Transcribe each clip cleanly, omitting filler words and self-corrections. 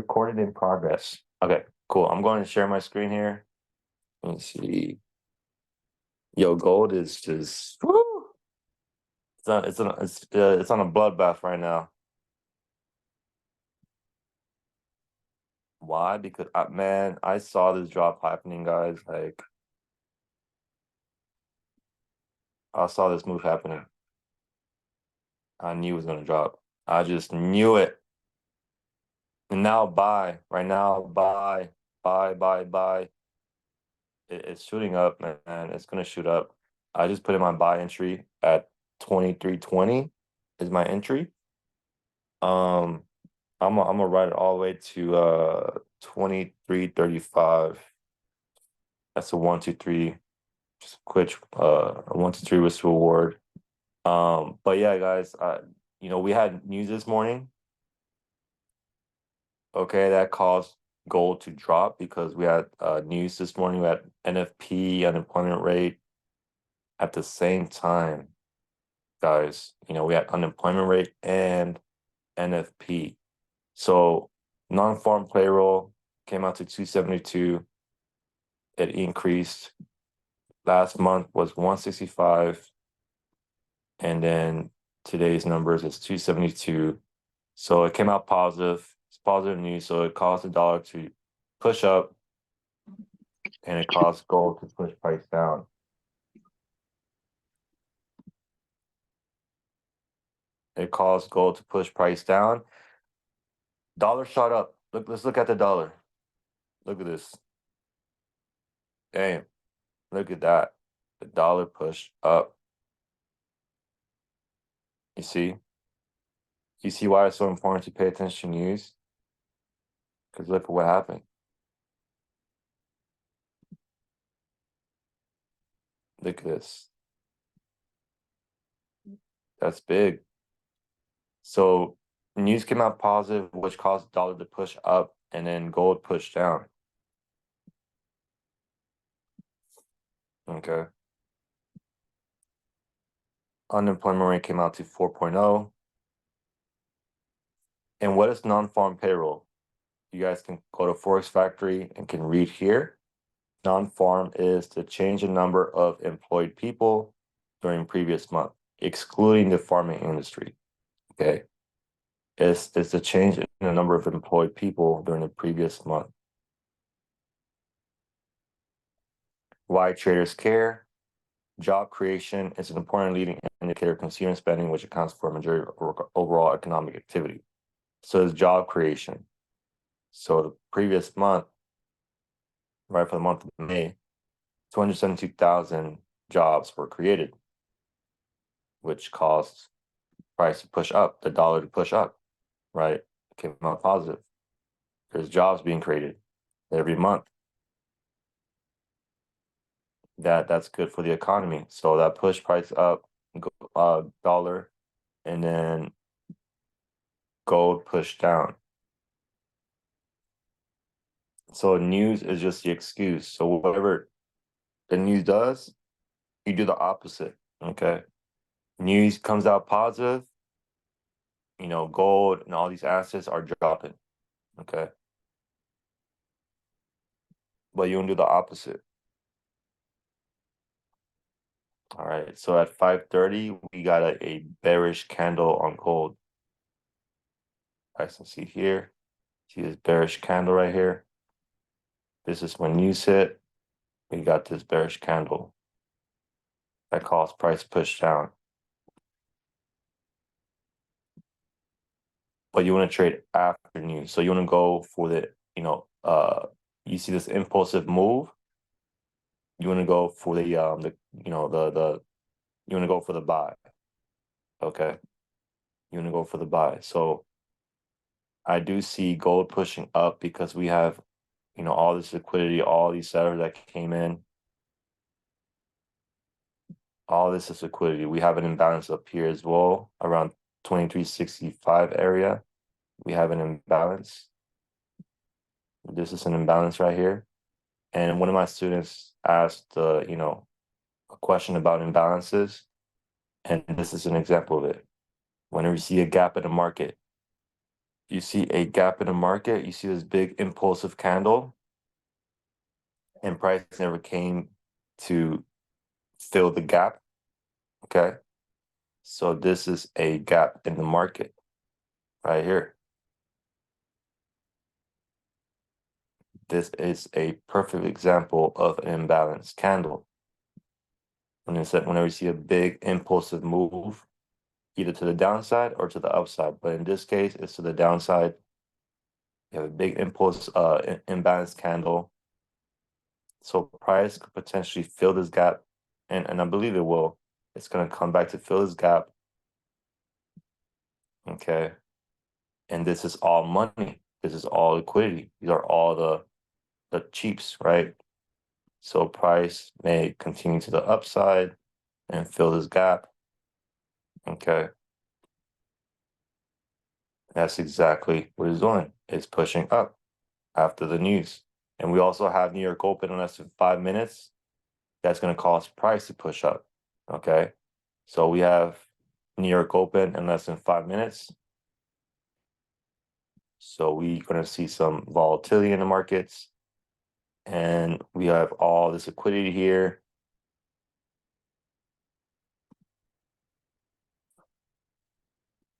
recorded in progress. Okay, cool. I'm going to share my screen here. Let me see. Yo, gold is just woo! It's on a bloodbath right now. Why? Because man, I saw this drop happening, guys. Like I saw this move happening. I knew it was gonna drop. I just knew it. And now buy. Right now, buy, buy. It's shooting up, man. It's gonna shoot up. I just put in my buy entry at 23.20 is my entry. Um, I'm gonna ride it all the way to 23.35. That's a 1, 2, 3. Just a quick a 1, 2, 3 risk reward. But yeah, guys, we had news this morning. Okay, that caused gold to drop because we had news this morning. We had NFP unemployment rate at the same time, guys. We had unemployment rate and NFP. So non-farm payroll came out to 272. It increased. Last month was 165. And then today's numbers is 272. So it came out positive. It's positive news. So it caused the dollar to push up and it caused gold to push price down. It caused gold to push price down. Dollar shot up. Let's look at the dollar. Look at this. Damn. Look at that. The dollar pushed up. You see? You see why it's so important to pay attention to news? Because look at what happened. Look at this. That's big. So news came out positive, which caused the dollar to push up, and then gold pushed down. Okay. Unemployment rate came out to 4.0. And what is non-farm payroll? You guys can go to Forex Factory and can read here. Non-farm is the change in number of employed people during previous month, excluding the farming industry. Okay. It's the change in the number of employed people during the previous month. Why traders care? Job creation is an important leading indicator of consumer spending, which accounts for a majority of overall economic activity. So it's job creation. So the previous month, right, for the month of May, 272,000 jobs were created, which caused price to push up, the dollar to push up, right? It came out positive. There's jobs being created every month. That's good for the economy. So that push price up, dollar, and then gold pushed down. So news is just the excuse. So whatever the news does, you do the opposite. Okay. News comes out positive, gold and all these assets are dropping. Okay. But you want to do the opposite. All right. So at 5:30, we got a bearish candle on gold. I can see here. See this bearish candle right here. This is when news hit. We got this bearish candle that caused price push down. But you want to trade after news. So you want to go for the, you see this impulsive move. You want to go for the you want to go for the buy. Okay. You want to go for the buy. So I do see gold pushing up because we have, all this liquidity, all these sellers that came in. All this is liquidity. We have an imbalance up here as well, around 2365 area. We have an imbalance. This is an imbalance right here. And one of my students asked, a question about imbalances. And this is an example of it. Whenever you see a gap in the market, You see a gap in the market, you see this big impulsive candle, and price never came to fill the gap. Okay. So this is a gap in the market right here. This is a perfect example of an imbalanced candle. Whenever you see a big impulsive move, either to the downside or to the upside, but in this case, it's to the downside. You have a big impulse, imbalanced candle. So price could potentially fill this gap, and I believe it will. It's going to come back to fill this gap. Okay. And this is all money. This is all liquidity. These are all the cheaps, right? So price may continue to the upside and fill this gap. Okay. That's exactly what it's doing. It's pushing up after the news. And we also have New York open in less than 5 minutes. That's going to cause price to push up. Okay. So we have New York open in less than 5 minutes. So we're going to see some volatility in the markets. And we have all this liquidity here.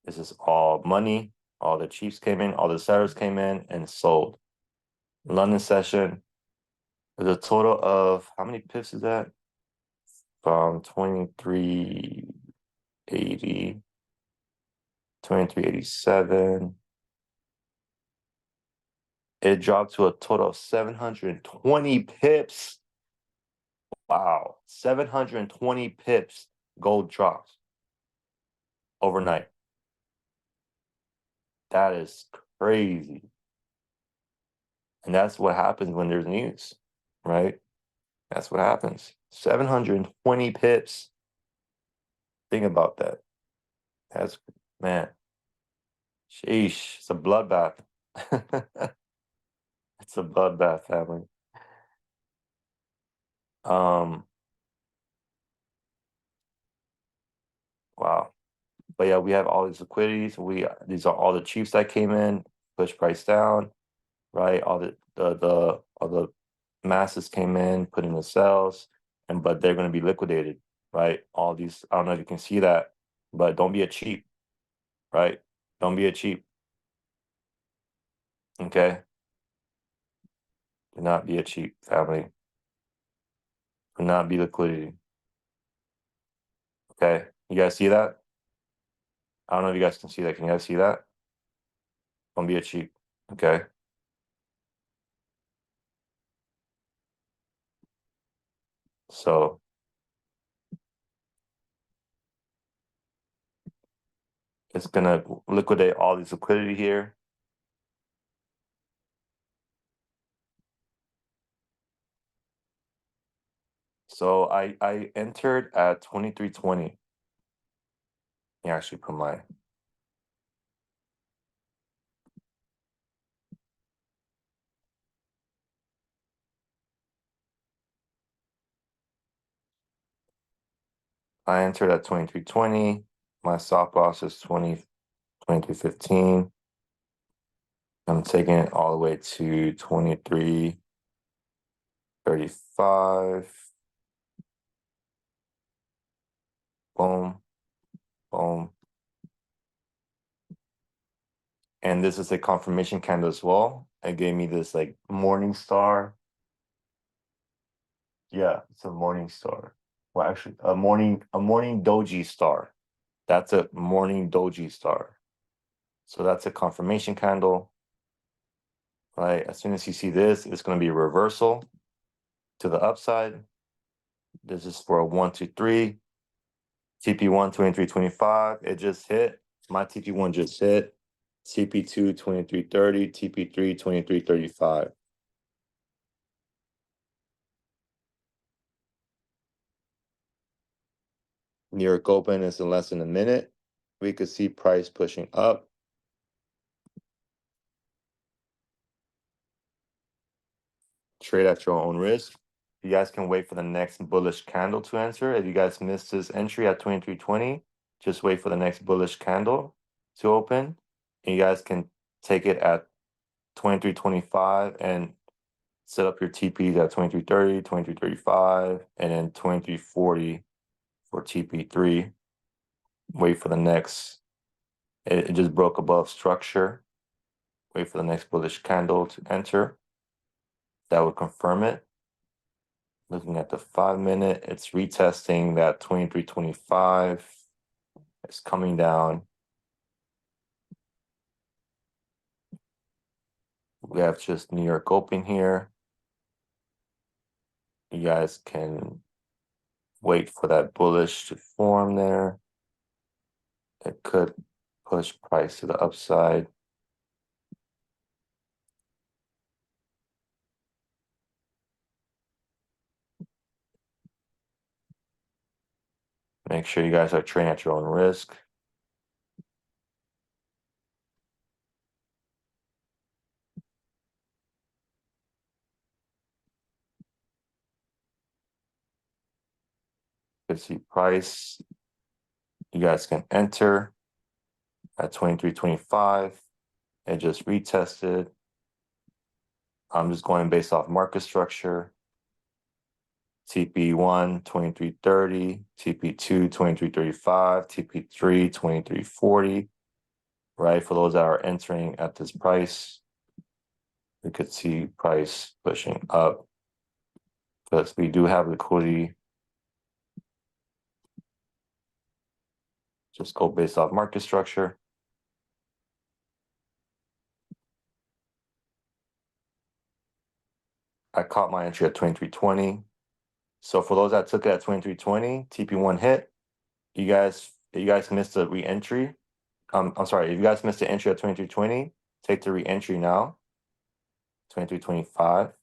This is all money. All the chiefs came in, all the sellers came in and sold. London session, there's a total of, how many pips is that? From 2380, 2387. It dropped to a total of 720 pips. Wow, 720 pips gold drops overnight. That is crazy. And that's what happens when there's news, right? That's what happens. 720 pips. Think about that. That's, man, sheesh, it's a bloodbath. It's a bloodbath, family. Wow. But yeah, we have all these liquidities. These are all the chiefs that came in, push price down, right? All the masses came in, put in the cells, but they're going to be liquidated, right? All these, I don't know if you can see that, but don't be a cheap, right? Don't be a cheap. Okay. Do not be a cheap, family. Do not be liquidity. Okay. You guys see that? I don't know if you guys can see that. Can you guys see that? Don't be a cheap. Okay. So it's gonna liquidate all this liquidity here. So I entered at 2320. You actually put my I entered at 2320. My stop loss is 2315. I'm taking it all the way to 2335. Boom, boom. And this is a confirmation candle as well. It gave me this like morning star. Yeah, it's a morning star. Well, actually, a morning doji star. That's a morning doji star. So that's a confirmation candle. Right? As soon as you see this, it's going to be a reversal to the upside. This is for a 1, 2, 3. TP1 2325. It just hit. My TP1 just hit. TP2 2330. TP3 2335. New York open is in less than a minute. We could see price pushing up. Trade at your own risk. You guys can wait for the next bullish candle to enter. If you guys missed this entry at 2320, just wait for the next bullish candle to open. And you guys can take it at 23.25 and set up your TPs at 23.30, 23.35, and then 23.40 for TP3. Wait for the next, it just broke above structure. Wait for the next bullish candle to enter. That would confirm it. Looking at the 5-minute, it's retesting that 23.25. It's coming down. We have just New York open here. You guys can wait for that bullish to form there. It could push price to the upside. Make sure you guys are trading at your own risk. You can see price. You guys can enter at 23.25. It just retested. I'm just going based off market structure. TP1, 23.30, TP2, 23.35, TP3, 23.40, right? For those that are entering at this price, we could see price pushing up because we do have liquidity. Just go based off market structure. I caught my entry at 23.20. So for those that took it at 23.20, TP1 hit. You guys missed the re-entry. I'm sorry, if you guys missed the entry at 23.20, take the re-entry now. 23.25.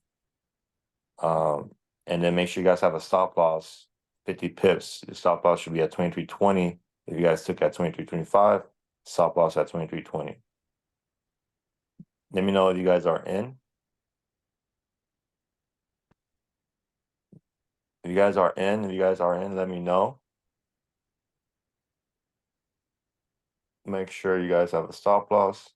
And then make sure you guys have a stop loss, 50 pips. The stop loss should be at 23.20. If you guys took at 23.25, stop loss at 23.20. Let me know if you guys are in. If you guys are in, let me know. Make sure you guys have a stop loss.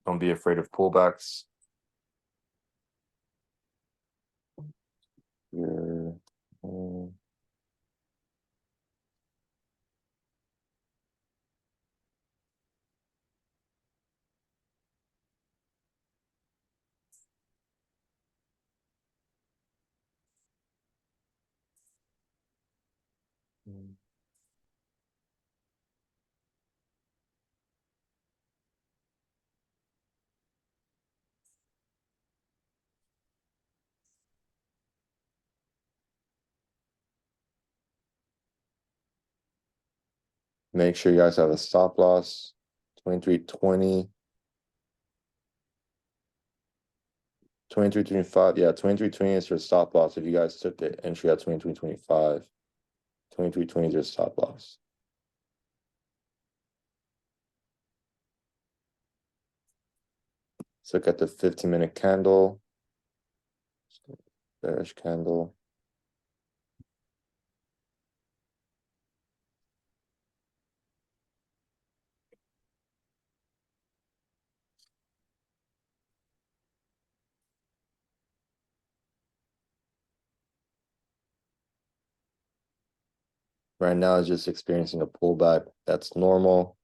Don't be afraid of pullbacks. Here. Make sure you guys have a stop loss. 23.20. 23.25. Yeah, 23.20 is your stop loss if you guys took the entry at 23.25. 23.20 is your stop loss. Let's look at the 15-minute candle. Bearish candle. Right now it's just experiencing a pullback. That's normal.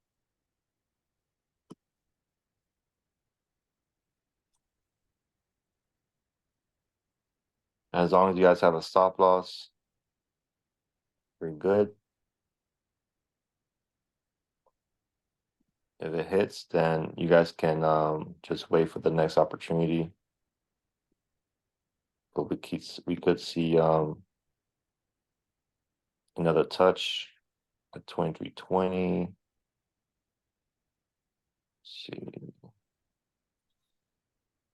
As long as you guys have a stop loss, we're good. If it hits, then you guys can just wait for the next opportunity. But we could see another touch at 23.20. See.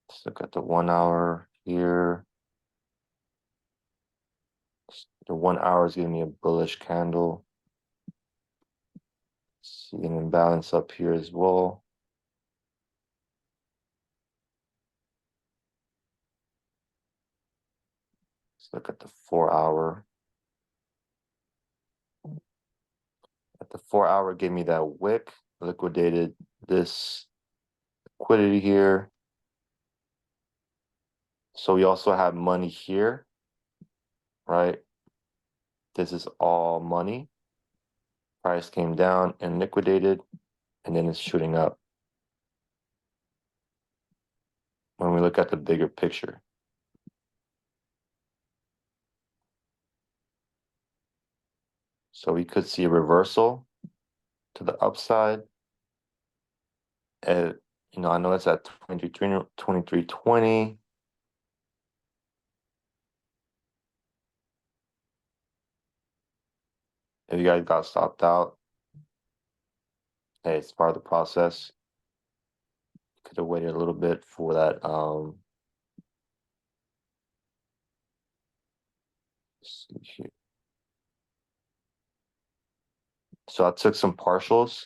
Let's look at the 1 hour here. The 1 hour is giving me a bullish candle. See an imbalance up here as well. Let's look at the 4-hour. At the 4-hour, give me that wick, liquidated this liquidity here. So we also have money here, right? This is all money. Price came down and liquidated, and then it's shooting up. When we look at the bigger picture. So we could see a reversal to the upside. At, I know it's at 2320. If you guys got stopped out, hey, it's part of the process. Could have waited a little bit for that. Let's see here. So I took some partials.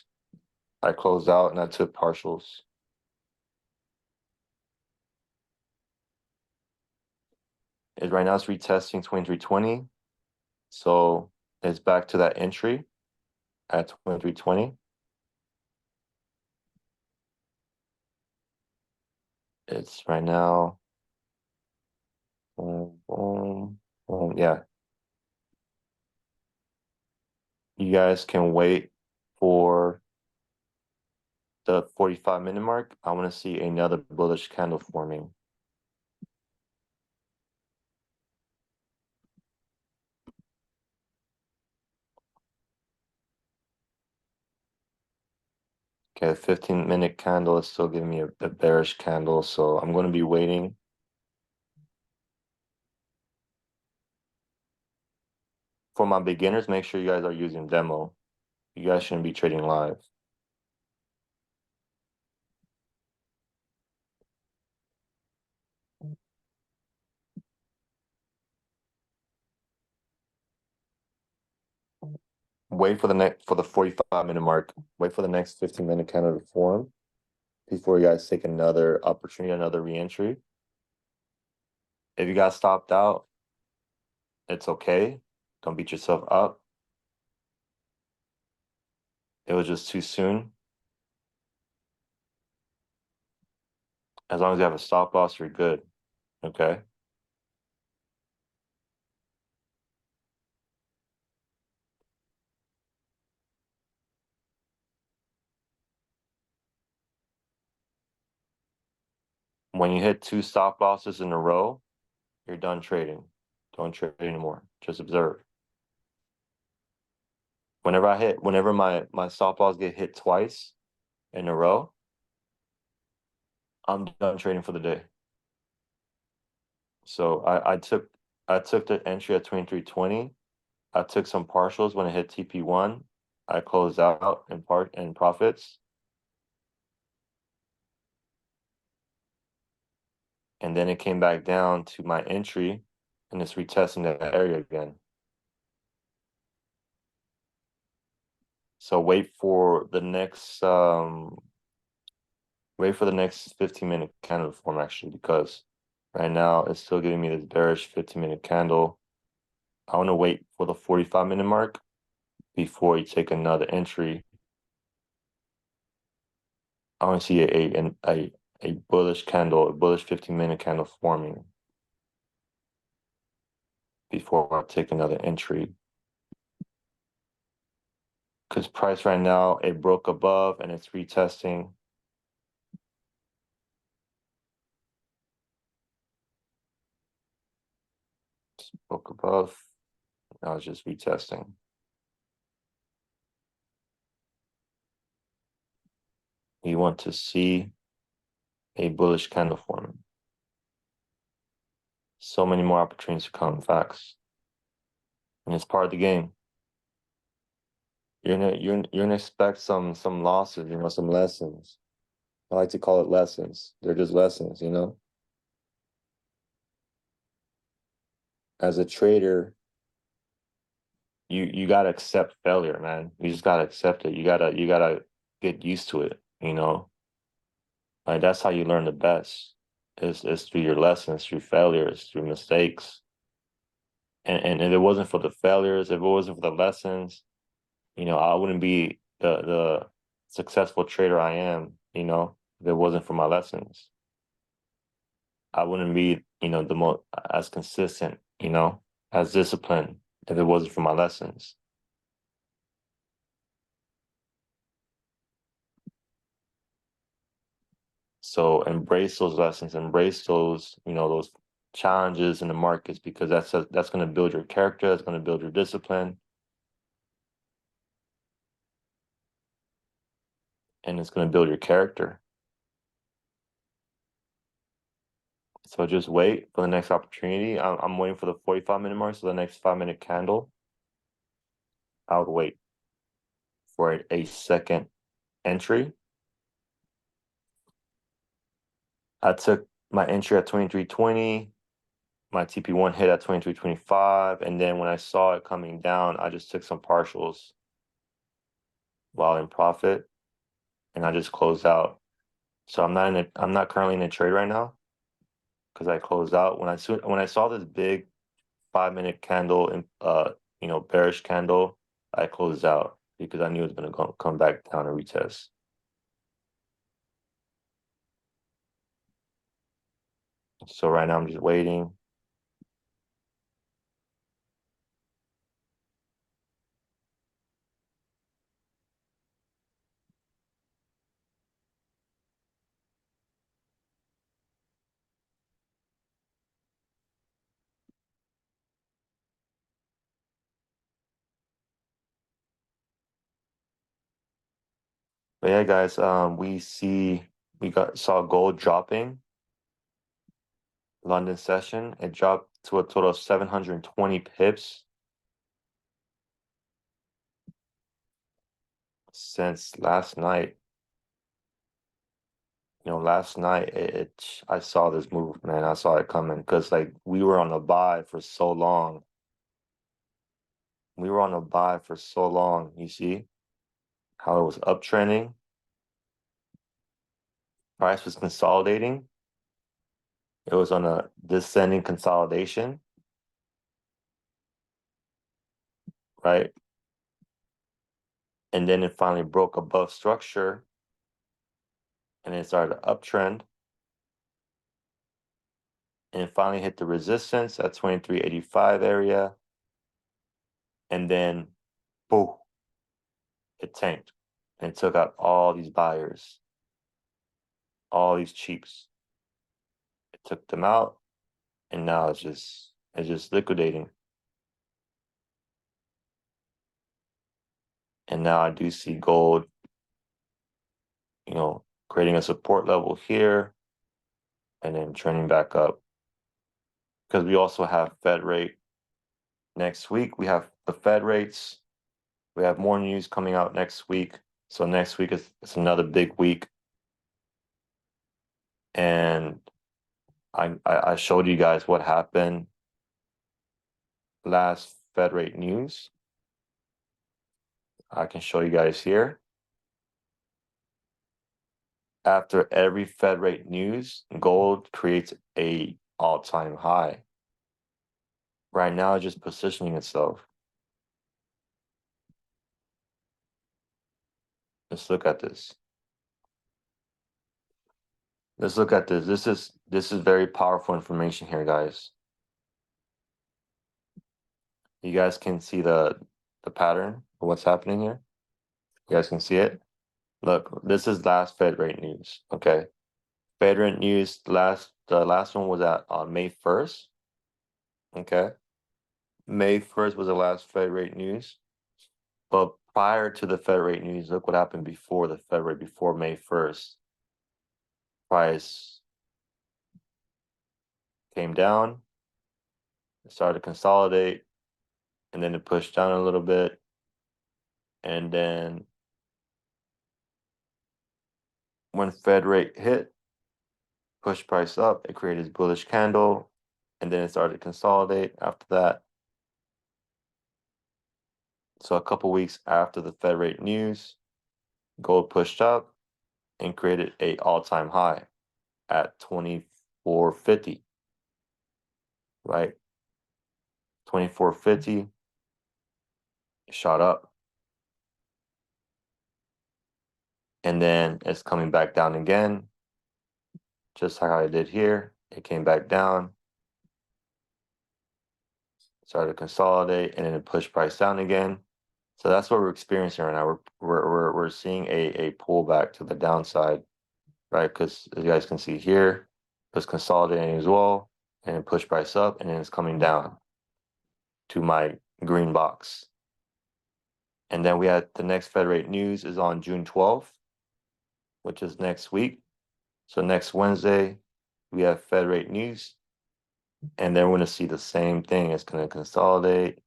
I closed out and I took partials. Right now it's retesting 2320. So it's back to that entry at 2320. It's right now. Boom, boom, boom. Yeah. You guys can wait for the 45-minute mark. I want to see another bullish candle forming. Okay, the 15-minute candle is still giving me a bearish candle, so I'm going to be waiting. For my beginners, make sure you guys are using demo. You guys shouldn't be trading live. Wait for the 45-minute mark. Wait for the next 15-minute candle to form before you guys take another opportunity, another reentry. If you got stopped out, it's okay. Don't beat yourself up. It was just too soon. As long as you have a stop loss, you're good. Okay. When you hit 2 stop losses in a row, you're done trading. Don't trade anymore. Just observe. Whenever my stop loss get hit twice in a row, I'm done trading for the day. So I took the entry at 2320. I took some partials when it hit TP1. I closed out in profits. And then it came back down to my entry and it's retesting that area again. So wait for the next 15-minute candle to form actually, because right now it's still giving me this bearish 15-minute candle. I want to wait for the 45-minute mark before you take another entry. I want to see a bullish candle, a bullish 15-minute candle forming before I take another entry. Because price right now, it broke above and it's retesting. Just broke above. Now it's just retesting. You want to see a bullish candle forming. So many more opportunities to come, facts. And it's part of the game. You're gonna expect some losses, some lessons. I like to call it lessons. They're just lessons, As a trader, you gotta accept failure, man. You just gotta accept it. You gotta get used to it, you know? Like that's how you learn the best. Is through your lessons, through failures, through mistakes. And if it wasn't for the failures, if it wasn't for the lessons, I wouldn't be the successful trader I am, if it wasn't for my lessons. I wouldn't be, the most as consistent, as disciplined if it wasn't for my lessons. So embrace those lessons, embrace those, those challenges in the markets because that's going to build your character, that's going to build your discipline, and it's going to build your character. So just wait for the next opportunity. I'm waiting for the 45-minute mark, so the next 5-minute candle, I would wait for a second entry. I took my entry at 23.20. My TP1 hit at 23.25. And then when I saw it coming down, I just took some partials while in profit and I just closed out. So I'm not currently in a trade right now because I closed out when I saw this big 5-minute candle and bearish candle, I closed out because I knew it was going to come back down and retest. So right now I'm just waiting. But yeah, guys, saw gold dropping London session. It dropped to a total of 720 pips since last night. Last night I saw this move, man. I saw it coming because like we were on a buy for so long. We were on a buy for so long. You see how it was uptrending. Price was consolidating. It was on a descending consolidation, right? And then it finally broke above structure and it started to uptrend. And it finally hit the resistance at 23.85 area. And then, boom, it tanked and took out all these buyers, all these cheaps. It took them out, and now it's just liquidating. And now I do see gold, creating a support level here and then trending back up. Because we also have Fed rate next week. We have the Fed rates. We have more news coming out next week. So next week is another big week. And I showed you guys what happened last Fed rate news. I can show you guys here. After every Fed rate news, gold creates a all-time high. Right now, it's just positioning itself. Let's look at this. Let's look at this. This is very powerful information here, guys. You guys can see the pattern of what's happening here. You guys can see it. Look, this is last Fed rate news. Okay, Fed rate news. The last one was at on May 1st. Okay, May 1st was the last Fed rate news. But prior to the Fed rate news, look what happened before the Fed rate, before May 1st. Price came down, it started to consolidate, and then it pushed down a little bit. And then when Fed rate hit, pushed price up, it created this bullish candle, and then it started to consolidate after that. So a couple weeks after the Fed rate news, gold pushed up and created a all-time high at 2450, right? 2450 shot up. And then it's coming back down again, just like I did here. It came back down, started to consolidate, and then it pushed price down again. So that's what we're experiencing right now. We're seeing a pullback to the downside, right? Because as you guys can see here, it's consolidating as well, and it pushed price up, and then it's coming down to my green box. And then we had the next Fed rate news is on June 12th, which is next week. So next Wednesday, we have Fed rate news, and then we're going to see the same thing. It's going to consolidate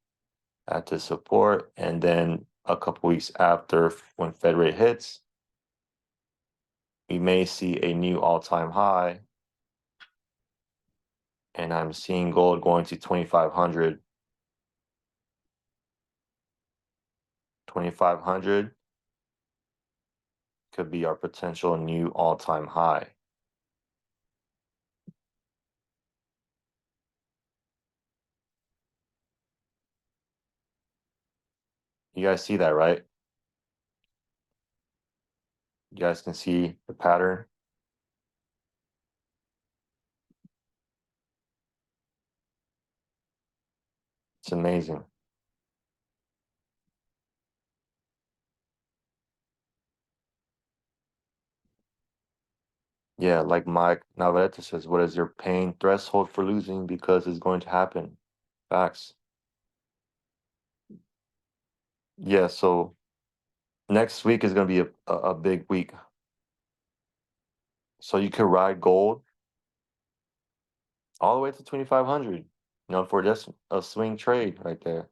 at the support, and then a couple weeks after, when Fed rate hits, we may see a new all-time high, and I'm seeing gold going to 2,500. 2,500 could be our potential new all-time high. You guys see that, right? You guys can see the pattern. It's amazing. Yeah, like Mike Navarrete says, what is your pain threshold for losing? Because it's going to happen. Facts. Yeah, so next week is going to be a big week. So you could ride gold all the way to 2,500, for just a swing trade right there.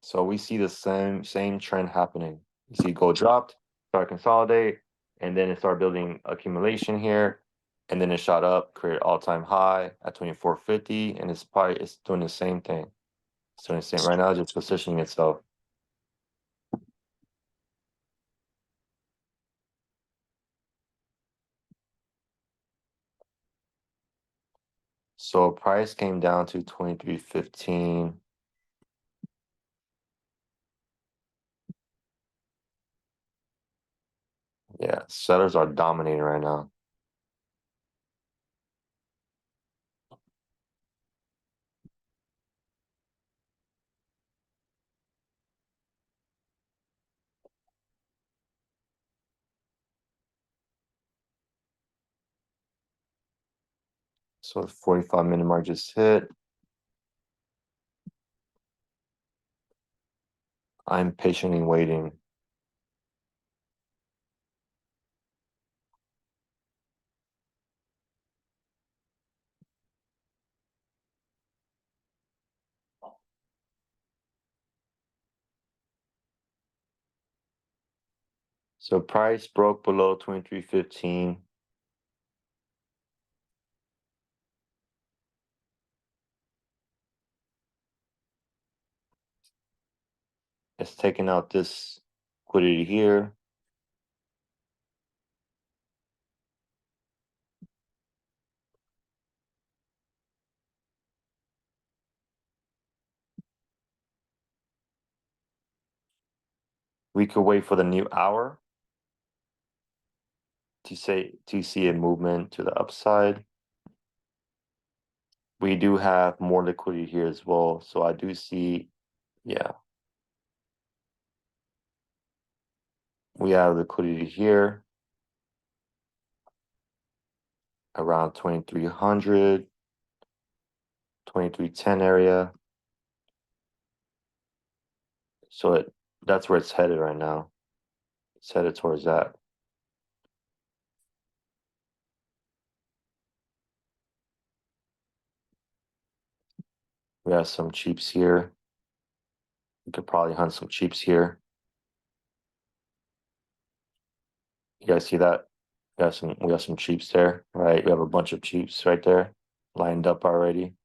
So we see the same trend happening. You see gold dropped, start consolidate, and then it started building accumulation here, and then it shot up, created all-time high at 2,450, and it's doing the same thing. It's doing the same right now, just positioning itself. So price came down to 2315. Yeah, sellers are dominating right now. So the 45-minute mark just hit. I'm patiently waiting. So price broke below 2315. It's taking out this liquidity here. We could wait for the new hour to see a movement to the upside. We do have more liquidity here as well. So I do see, yeah. We have liquidity here around 2,300, 2,310 area. So that's where it's headed right now. It's headed towards that. We have some cheaps here. We could probably hunt some cheaps here. You guys see that? We have some cheaps there, right? We have a bunch of cheaps right there lined up already.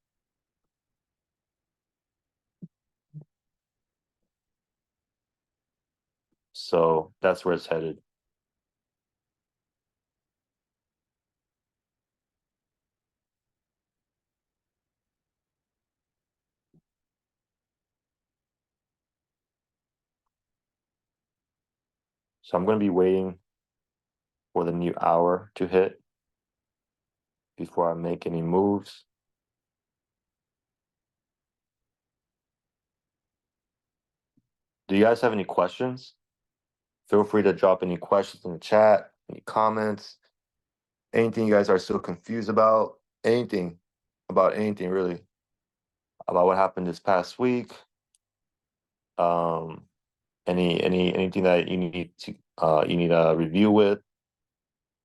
So that's where it's headed. So I'm going to be waiting for the new hour to hit before I make any moves. Do you guys have any questions? Feel free to drop any questions in the chat, any comments, anything you guys are still confused about, anything about anything really, about what happened this past week. Um, anything that you need a review with.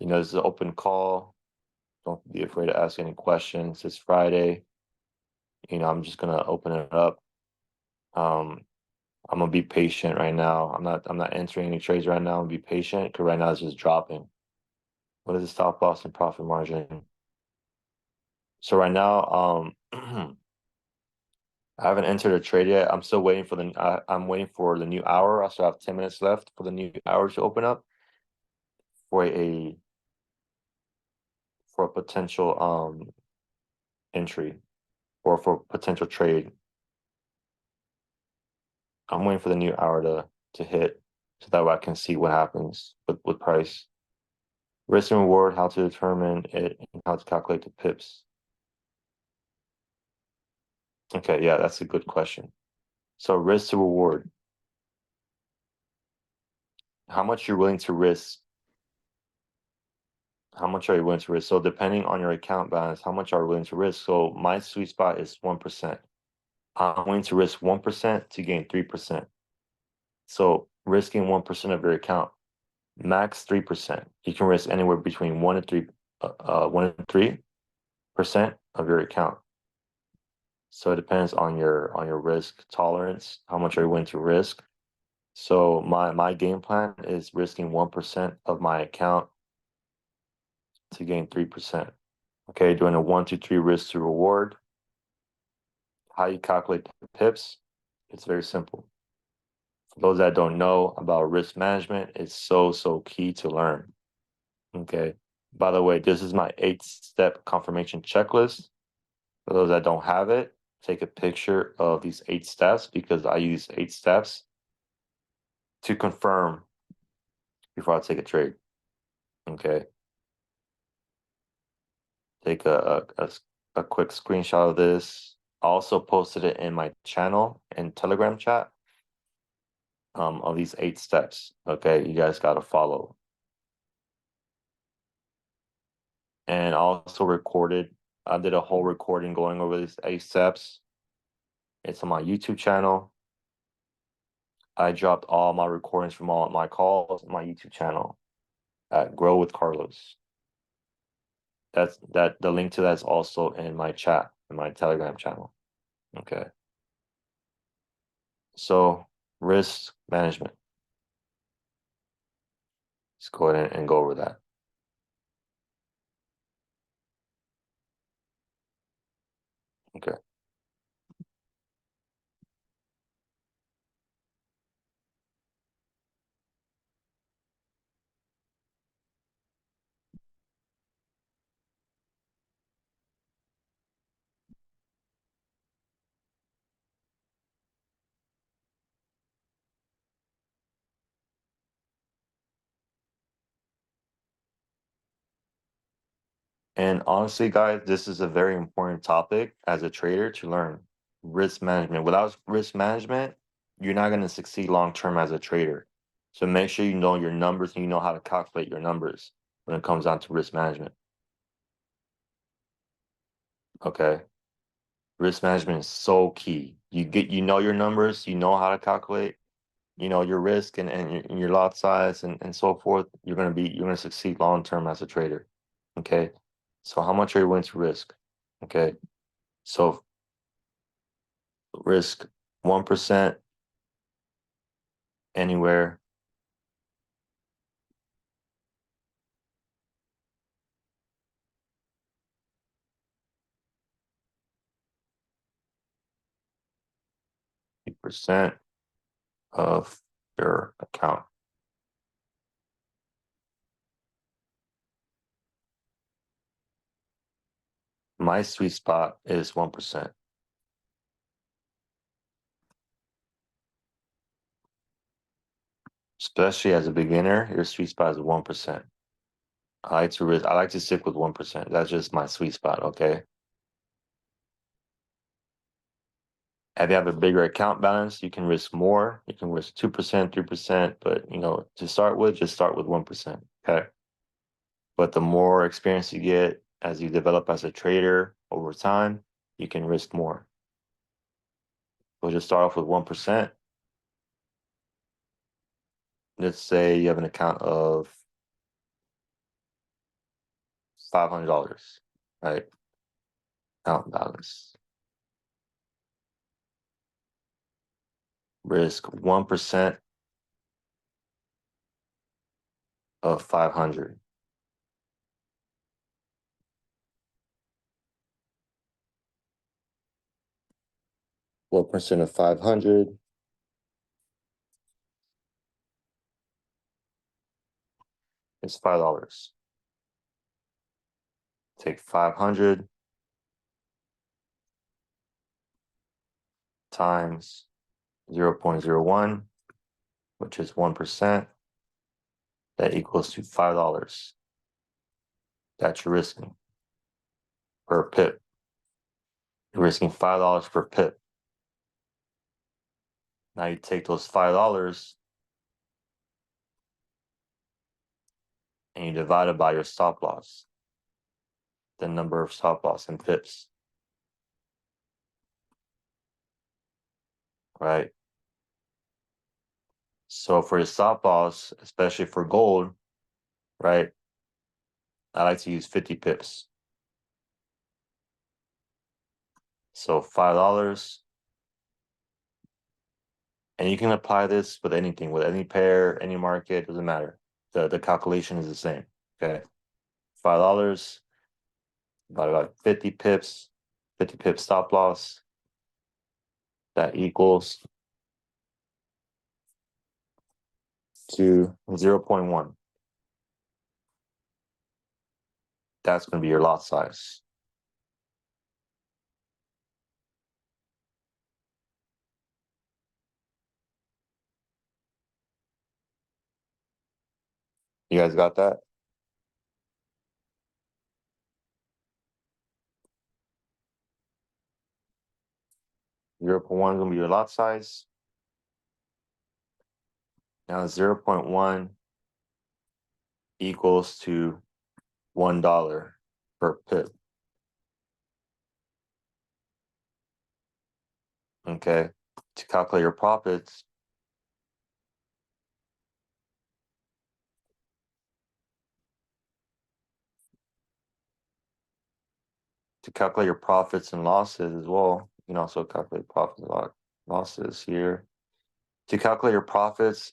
This is an open call. Don't be afraid to ask any questions. It's Friday. I'm just gonna open it up. Um, I'm gonna be patient right now. I'm not entering any trades right now. I'm gonna be patient because right now it's just dropping. What is the stop loss and profit margin? So right now, I haven't entered a trade yet. I'm still waiting for I'm waiting for the new hour. I still have 10 minutes left for the new hour to open up for a potential entry or for potential trade. I'm waiting for the new hour to hit so that way I can see what happens with price. Risk and reward, how to determine it, and how to calculate the pips. Okay, yeah, that's a good question. So risk to reward, how much you're willing to risk. How much are you willing to risk? So depending on your account balance, how much are you willing to risk? So my sweet spot is 1%. I'm willing to risk 1% to gain 3%. So risking 1% of your account, max 3%. You can risk anywhere between 1 and 3% of your account. So it depends on your risk tolerance, how much are you willing to risk. So my game plan is risking 1% of my account to gain 3%. Okay, doing a 1 to 3 risk to reward. How you calculate the pips, it's very simple. For those that don't know about risk management, it's so key to learn. Okay. By the way, this is my 8-step confirmation checklist. For those that don't have it, take a picture of these 8 steps because I use 8 steps to confirm before I take a trade. Okay. Take a quick screenshot of this. I also posted it in my channel and Telegram chat of these 8 steps. Okay, you guys got to follow. And I also recorded, I did a whole recording going over these 8 steps. It's on my YouTube channel. I dropped all my recordings from all my calls on my YouTube channel at Grow with Carlos. The link to that's also in my chat, in my Telegram channel. Okay. So risk management. Let's go ahead and go over that. Okay. And honestly, guys, this is a very important topic as a trader to learn risk management. Without risk management, you're not going to succeed long term as a trader. So make sure you know your numbers and you know how to calculate your numbers when it comes down to risk management. Okay. Risk management is so key. You know your numbers, you know how to calculate, your risk and your lot size and so forth. You're gonna succeed long term as a trader. Okay. So how much are you willing to risk? Okay. So risk 1% anywhere 2% of your account. My sweet spot is 1%. Especially as a beginner, your sweet spot is 1%. I like to stick with 1%. That's just my sweet spot, okay? If you have a bigger account balance, you can risk more. You can risk 2%, 3%, but to start with, just start with 1%. Okay. But the more experience you get as you develop as a trader over time, you can risk more. We'll just start off with 1%. Let's say you have an account of $500, right? Account balance. Risk 1% of 500. What percent of 500? Is $5. Take 500 times 0.01, which is 1%. That equals to $5 that you're risking per pip. You're risking $5 per pip. Now you take those $5 and you divide it by your stop loss, the number of stop loss in pips, right? So for your stop loss, especially for gold, right, I like to use 50 pips. So $5, and you can apply this with anything, with any pair, any market, doesn't matter. The calculation is the same, okay? $5 divided by 50 pips, 50 pips stop loss, that equals to 0.1. That's going to be your lot size. You guys got that? 0.1 is going to be your lot size. Now 0.1 equals to $1 per pip. Okay, to calculate your profits, and losses as well, you can also calculate profits and losses here. To calculate your profits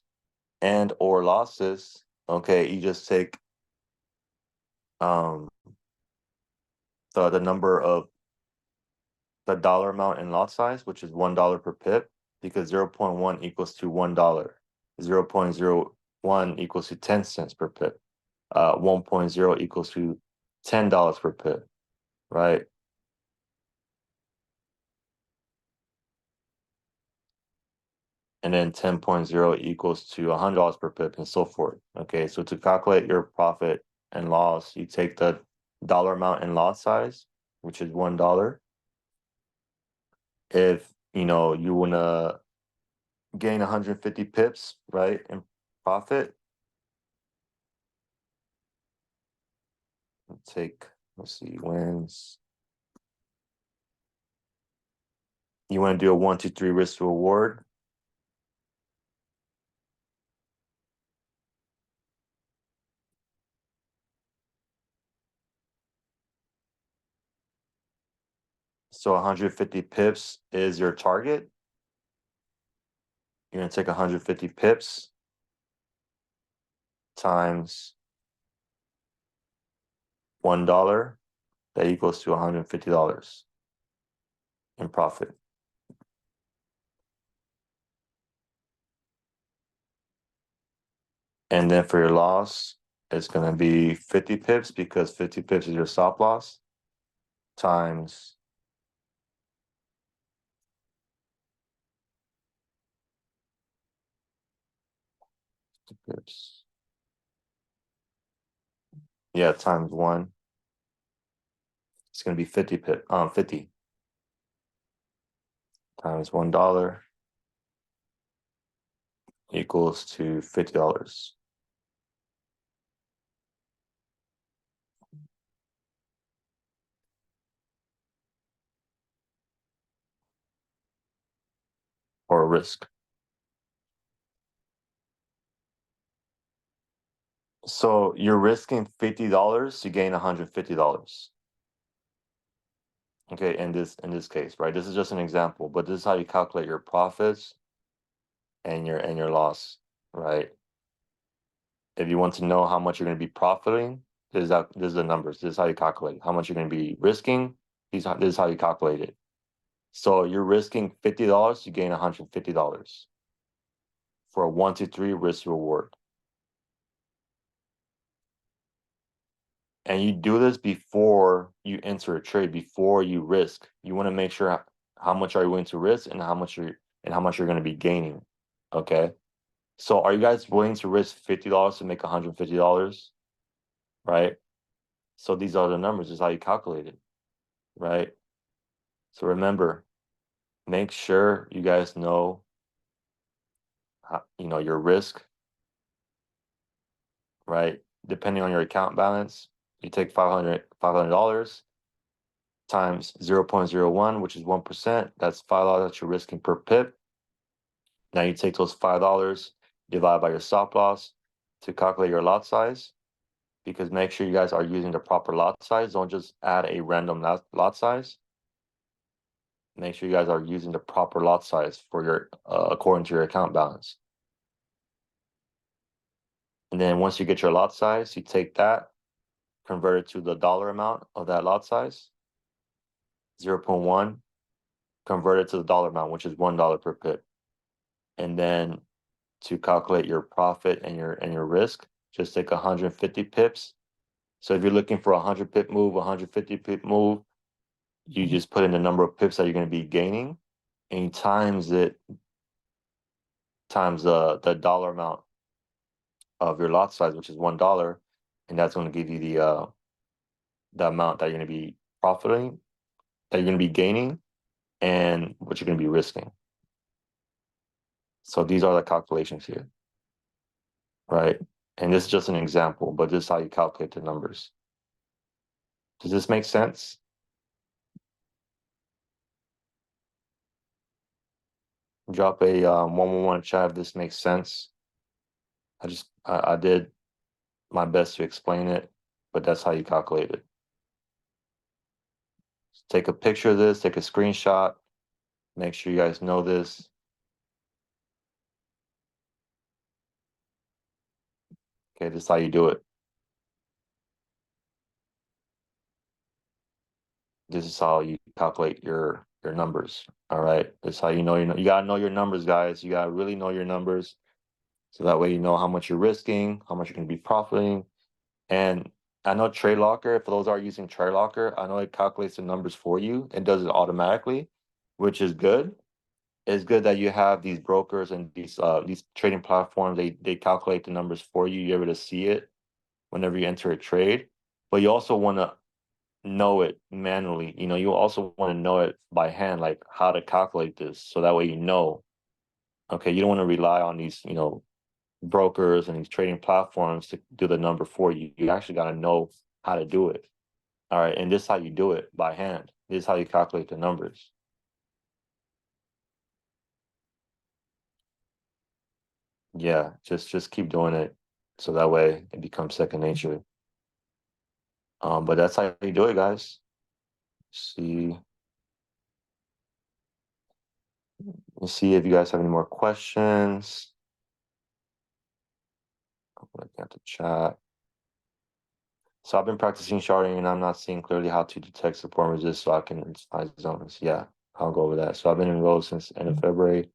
and or losses, okay, you just take the number of the dollar amount in lot size, which is $1 per pip, because 0.1 equals to $1. 0.01 equals to 10 cents per pip. 1.0 equals to $10 per pip, right? And then 10.0 equals to $100 per pip and so forth. Okay, so to calculate your profit and loss, you take the dollar amount in lot size, which is $1. If you want to gain 150 pips, right, in profit, let's see, wins. You want to do a 1, 2, 3 risk to reward. So 150 pips is your target. You're going to take 150 pips times $1. That equals to $150 in profit. And then for your loss, it's going to be 50 pips because 50 pips is your stop loss times pips. Yeah, times 1. It's going to be 50 times $1 equals to $50. Or risk. So you're risking $50 to gain $150. Okay, in this case, right? This is just an example, but this is how you calculate your profits and your loss, right? If you want to know how much you're going to be profiting, this is the numbers. This is how you calculate how much you're going to be risking. This is how you calculate it. So you're risking $50 to gain $150 for a 1 to 3 risk reward. And you do this before you enter a trade, before you risk. You want to make sure how much are you willing to risk and how much you're going to be gaining. Okay. So are you guys willing to risk $50 to make $150? Right? So these are the numbers, this is how you calculate it, right? So remember, make sure you guys know your risk, right? Depending on your account balance, you take $500 times 0.01, which is 1%. That's $5 that you're risking per pip. Now you take those $5, divide by your stop loss to calculate your lot size, because make sure you guys are using the proper lot size. Don't just add a random lot size. Make sure you guys are using the proper lot size for your according to your account balance. And then once you get your lot size, you take that, convert it to the dollar amount of that lot size, 0.1, convert it to the dollar amount, which is $1 per pip. And then to calculate your profit and your risk, just take 150 pips. So if you're looking for a 100 pip move, 150 pip move, you just put in the number of pips that you're going to be gaining, and you times it times the dollar amount of your lot size, which is $1, and that's going to give you the amount that you're going to be profiting, that you're going to be gaining, and what you're going to be risking. So these are the calculations here, right? And this is just an example, but this is how you calculate the numbers. Does this make sense? Drop a 111 chat if this makes sense. I did my best to explain it, but that's how you calculate it. Take a picture of this, take a screenshot, make sure you guys know this. Okay, this is how you do it. This is how you calculate your numbers. All right. This is how you know you gotta know your numbers, guys. You gotta really know your numbers. So that way you know how much you're risking, how much you're gonna be profiting. And I know TradeLocker, for those who are using TradeLocker, I know it calculates the numbers for you and does it automatically, which is good. It's good that you have these brokers and these trading platforms. They calculate the numbers for you. You're able to see it whenever you enter a trade. But you also want to know it manually. You also want to know it by hand, like how to calculate this, so that way you know. Okay, you don't want to rely on these, brokers and these trading platforms to do the number for you. You actually got to know how to do it. All right, and this is how you do it by hand. This is how you calculate the numbers. Yeah, just keep doing it, so that way it becomes second nature. But that's how you do it, guys. See, let's see if you guys have any more questions. I'm looking at the chat. So I've been practicing sharding and I'm not seeing clearly how to detect support and resist so I can find zones. Yeah, I'll go over that. So I've been enrolled since end of February.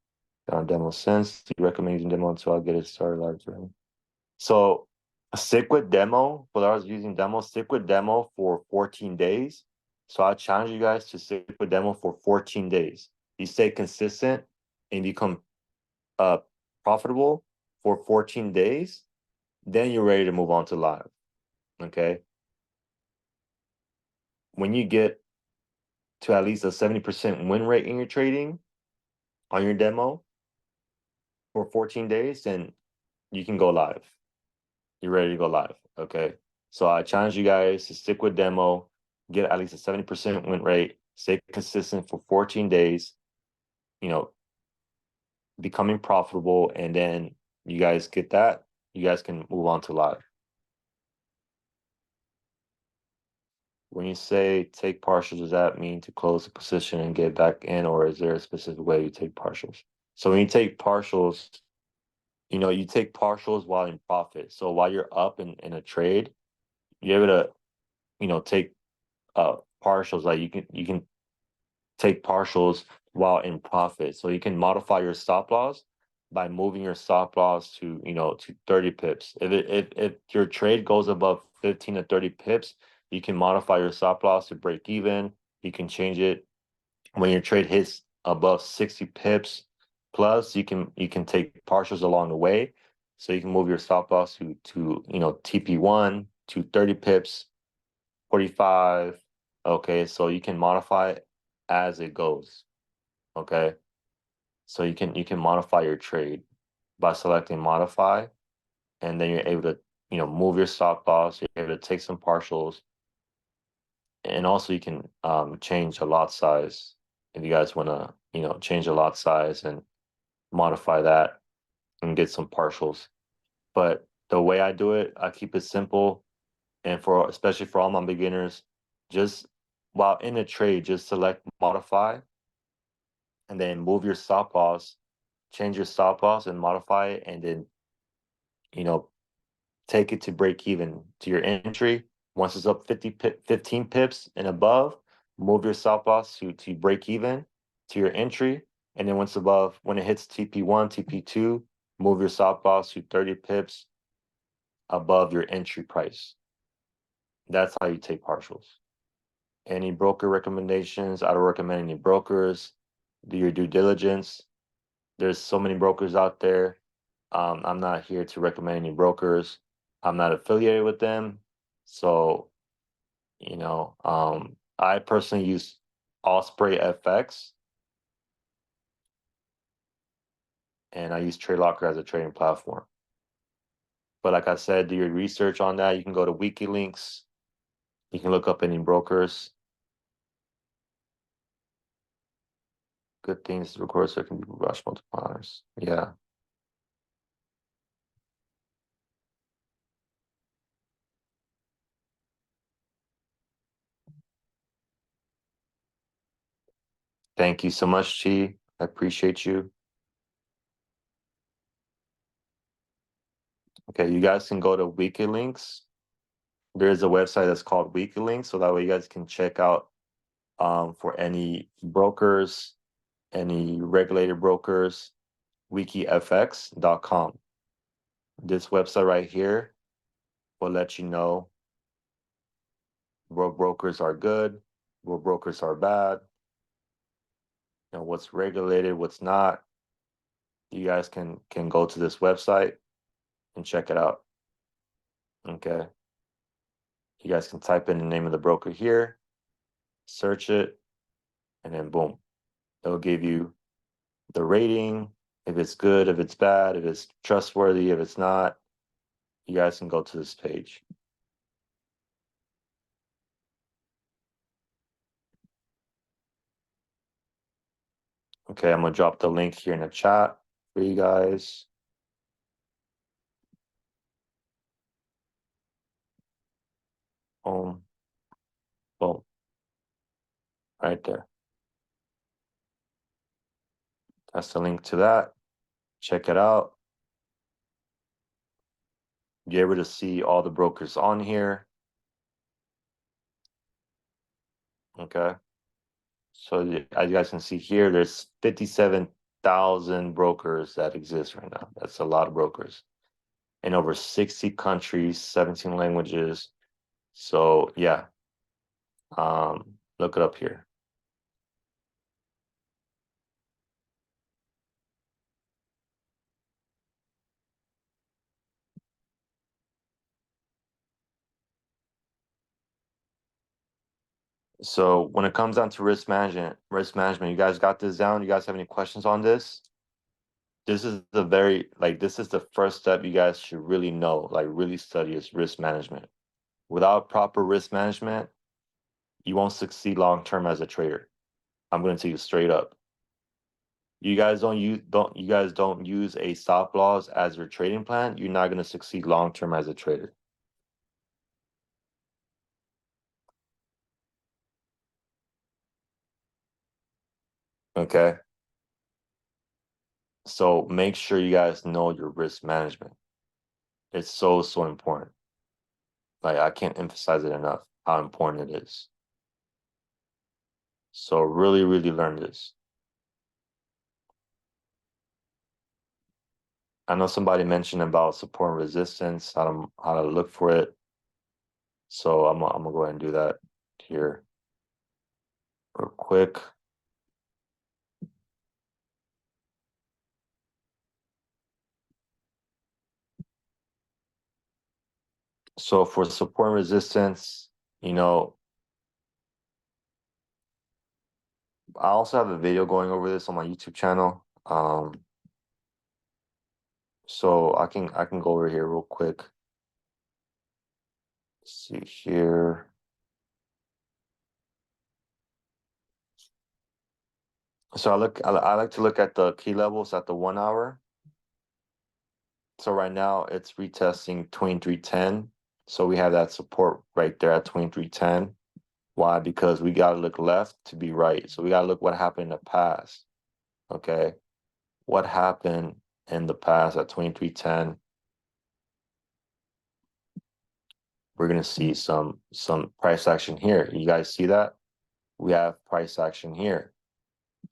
Been on demo since. Do you recommend using demo until I get it started live stream? So stick with demo. For those using demo, stick with demo for 14 days. So I challenge you guys to stick with demo for 14 days. You stay consistent and become profitable for 14 days, then you're ready to move on to live. Okay. When you get to at least a 70% win rate in your trading on your demo for 14 days, then you can go live. You're ready to go live. Okay. So I challenge you guys to stick with demo, get at least a 70% win rate, stay consistent for 14 days, you know, becoming profitable. And then you guys get that, you guys can move on to live. When you say take partials, does that mean to close the position and get back in, or is there a specific way you take partials? So when you take partials, you take partials while in profit. So while you're up in a trade, you're able to, take partials. Like you can take partials while in profit. So you can modify your stop loss by moving your stop loss to 30 pips. If your trade goes above 15 to 30 pips, you can modify your stop loss to break even. You can change it when your trade hits above 60 pips plus. You can take partials along the way. So you can move your stop loss to TP1 to 30 pips, 45. Okay, so you can modify it as it goes. Okay, so you can modify your trade by selecting modify, and then you're able to move your stop loss. You're able to take some partials, and also you can change a lot size if you guys want to change a lot size and modify that and get some partials. But the way I do it, I keep it simple, and especially for all my beginners, just while in a trade, just select modify and then move your stop loss, change your stop loss and modify it, and then you know take it to break even to your entry. Once it's up 15 pips and above, move your stop loss to break even to your entry. And then when it hits TP1, TP2, move your stop loss to 30 pips above your entry price. That's how you take partials. Any broker recommendations? I don't recommend any brokers. Do your due diligence. There's so many brokers out there. I'm not here to recommend any brokers. I'm not affiliated with them. So, I personally use Osprey FX, and I use TradeLocker as a trading platform. But like I said, do your research on that. You can go to WikiLeaks. You can look up any brokers. Good things to record so it can be rush multipliers. Yeah. Thank you so much, Chi. I appreciate you. Okay, you guys can go to WikiLeaks. There's a website that's called WikiLeaks, so that way you guys can check out for any brokers, any regulated brokers, wikifx.com. This website right here will let you know what brokers are good, what brokers are bad, what's regulated, what's not. You guys can go to this website and check it out. Okay. You guys can type in the name of the broker here, search it, and then boom, it'll give you the rating, if it's good, if it's bad, if it's trustworthy, if it's not. You guys can go to this page. Okay, I'm gonna drop the link here in the chat for you guys. Boom. Boom. Right there. That's the link to that. Check it out. You're able to see all the brokers on here. Okay. So as you guys can see here, there's 57,000 brokers that exist right now. That's a lot of brokers. in over 60 countries, 17 languages. So yeah, look it up here. So when it comes down to risk management, you guys got this down? You guys have any questions on this? This is the very, like, this is the first step you guys should really know, like really study is risk management. Without proper risk management, you won't succeed long term as a trader. I'm going to tell you straight up. You guys don't use a stop loss as your trading plan, you're not going to succeed long term as a trader. Okay? So make sure you guys know your risk management. It's so important. Like I can't emphasize it enough how important it is. So really learn this. I know somebody mentioned about support and resistance, how to look for it. So I'm gonna go ahead and do that here real quick. So for support and resistance, you know, I also have a video going over this on my YouTube channel. So I can go over here real quick. Let's see here. So I like to look at the key levels at the 1 hour. So right now it's retesting 2310. So we have that support right there at 2310. Why? Because we gotta look left to be right. So we gotta look what happened in the past. Okay. What happened in the past at 2310? We're gonna see some price action here. You guys see that? We have price action here.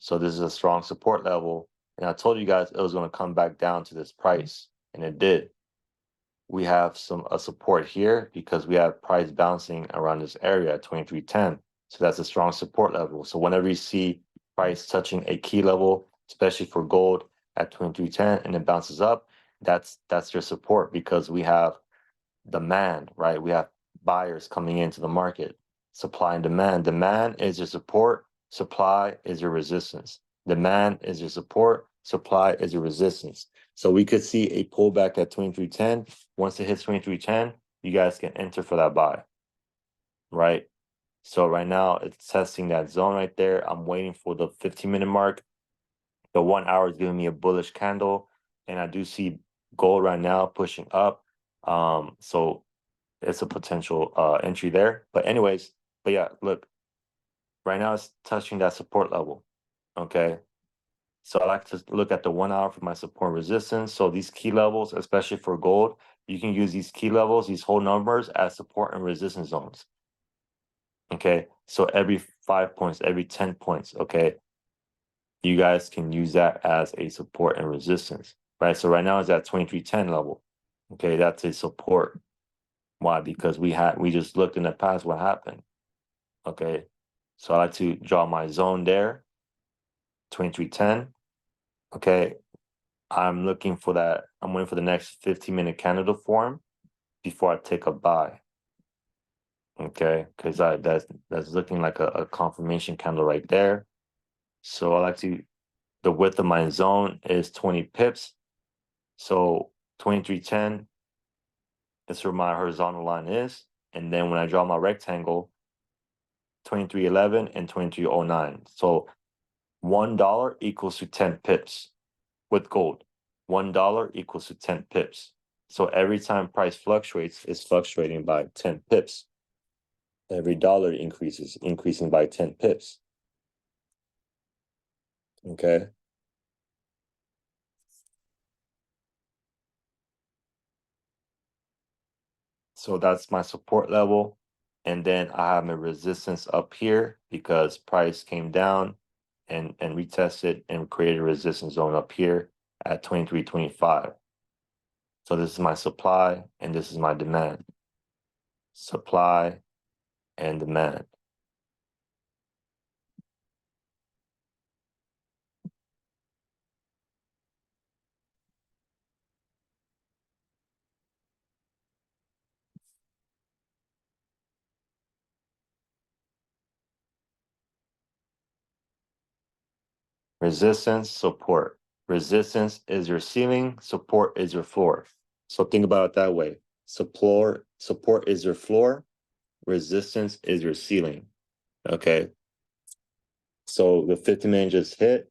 So this is a strong support level. And I told you guys it was going to come back down to this price, and it did. We have a support here because we have price bouncing around this area at 2310. So that's a strong support level. So whenever you see price touching a key level, especially for gold at 2310 and it bounces up, that's your support because we have demand, right? We have buyers coming into the market, supply and demand. Demand is your support, supply is your resistance. Demand is your support, supply is your resistance. So we could see a pullback at 2310. Once it hits 2310, you guys can enter for that buy, right? So right now it's testing that zone right there. I'm waiting for the 15-minute mark. The 1 hour is giving me a bullish candle, and I do see gold right now pushing up. So it's a potential entry there. But anyways, but yeah, look, right now it's touching that support level. Okay. So I like to look at the 1 hour for my support and resistance. So these key levels, especially for gold, you can use these key levels, these whole numbers as support and resistance zones. Okay. So every 5 points, every 10 points, okay, you guys can use that as a support and resistance. Right. So right now it's at 2310 level. Okay, that's a support. Why? Because we just looked in the past what happened. Okay. So I like to draw my zone there, 2310. Okay. I'm looking for that. I'm waiting for the next 15-minute candle to form before I take a buy. Okay. Because that's looking like a confirmation candle right there. So I like to, the width of my zone is 20 pips. So 2310 is where my horizontal line is. And then when I draw my rectangle, 2311 and 2309. So $1 equals to 10 pips with gold. $1 equals to 10 pips. So every time price fluctuates, it's fluctuating by 10 pips. Every dollar increases, increasing by 10 pips. Okay. So that's my support level. And then I have my resistance up here because price came down and retested and created a resistance zone up here at 23.25. So this is my supply and this is my demand. Supply and demand. Resistance, support. Resistance is your ceiling, support is your floor. So think about it that way. Support is your floor, resistance is your ceiling. Okay. So the 50-minute just hit.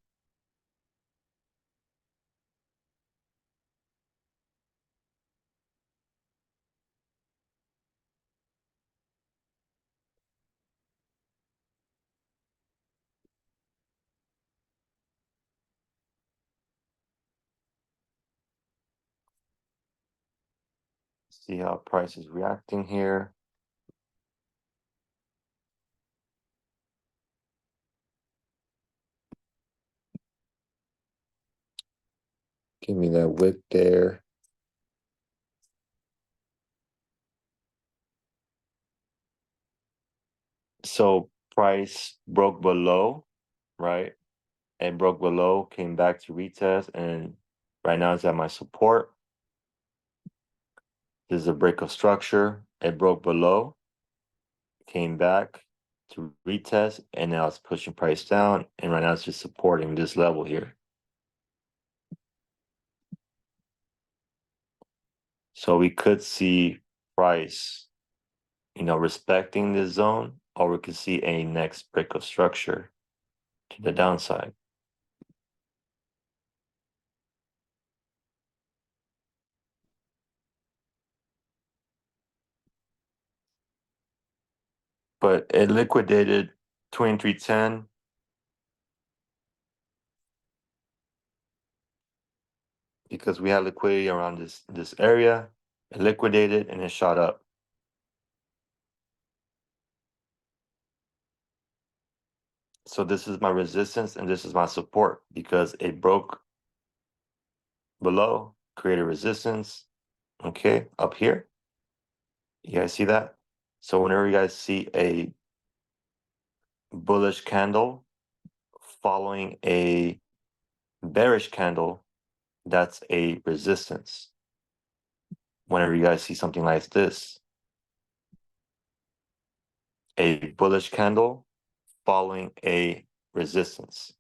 See how price is reacting here. Give me that wick there. So price broke below, right? And broke below, came back to retest, and right now it's at my support. This is a break of structure. It broke below, came back to retest, and now it's pushing price down, and right now it's just supporting this level here. So we could see price, respecting this zone, or we could see a next break of structure to the downside. But it liquidated 2310. Because we had liquidity around this area, it liquidated and it shot up. So this is my resistance and this is my support because it broke below, created resistance, okay, up here. You guys see that? So whenever you guys see a bullish candle following a bearish candle, that's a resistance. Whenever you guys see something like this, a bullish candle following a resistance.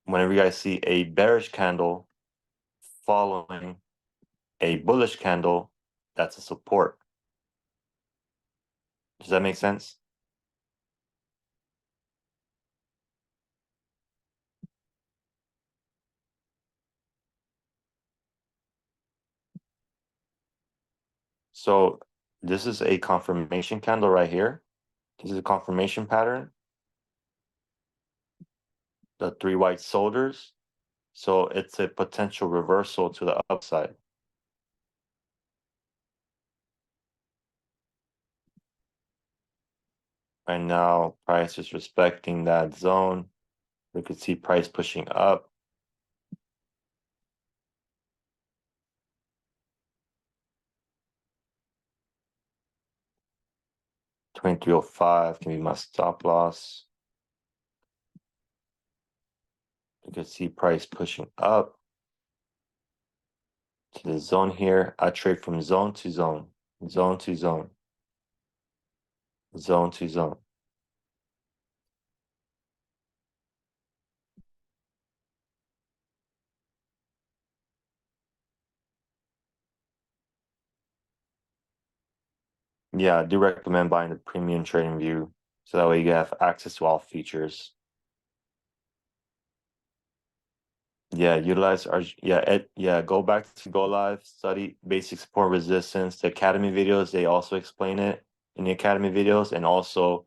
Whenever you guys see a bearish candle following a bullish candle, that's a support. Does that make sense? So this is a confirmation candle right here. This is a confirmation pattern. The three white shoulders. So it's a potential reversal to the upside. Right now, price is respecting that zone. We could see price pushing up. $23.05 can be my stop loss. You could see price pushing up to the zone here. I trade from zone to zone, zone to zone, zone to zone. Yeah, I do recommend buying the premium trading view so that way you have access to all features. Yeah, utilize our go back to Go Live, study basic support resistance. The Academy videos, they also explain it in the Academy videos, and also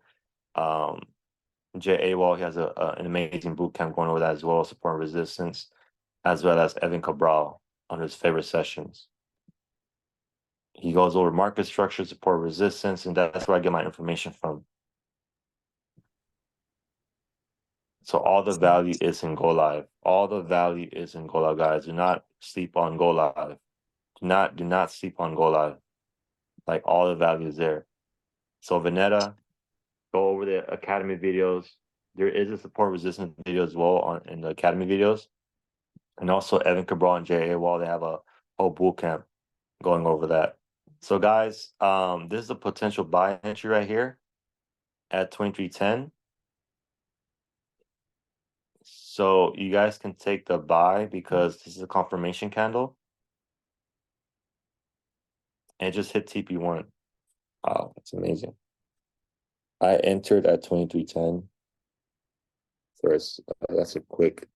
Jay Awal, he has an amazing boot camp going over that as well, support resistance, as well as Evan Cabral on his favorite sessions. He goes over market structure, support resistance, and that's where I get my information from. So all the value is in Go Live. All the value is in Go Live, guys. Do not sleep on Go Live. Do not sleep on Go Live. Like all the value is there. So Veneta, go over the Academy videos. There is a support resistance video as well in the Academy videos. And also Evan Cabral and Jay Awal, they have a whole boot camp going over that. So guys, this is a potential buy entry right here at 2310. So you guys can take the buy because this is a confirmation candle. And it just hit TP1. Wow, that's amazing. I entered at 2310. First, that's a quick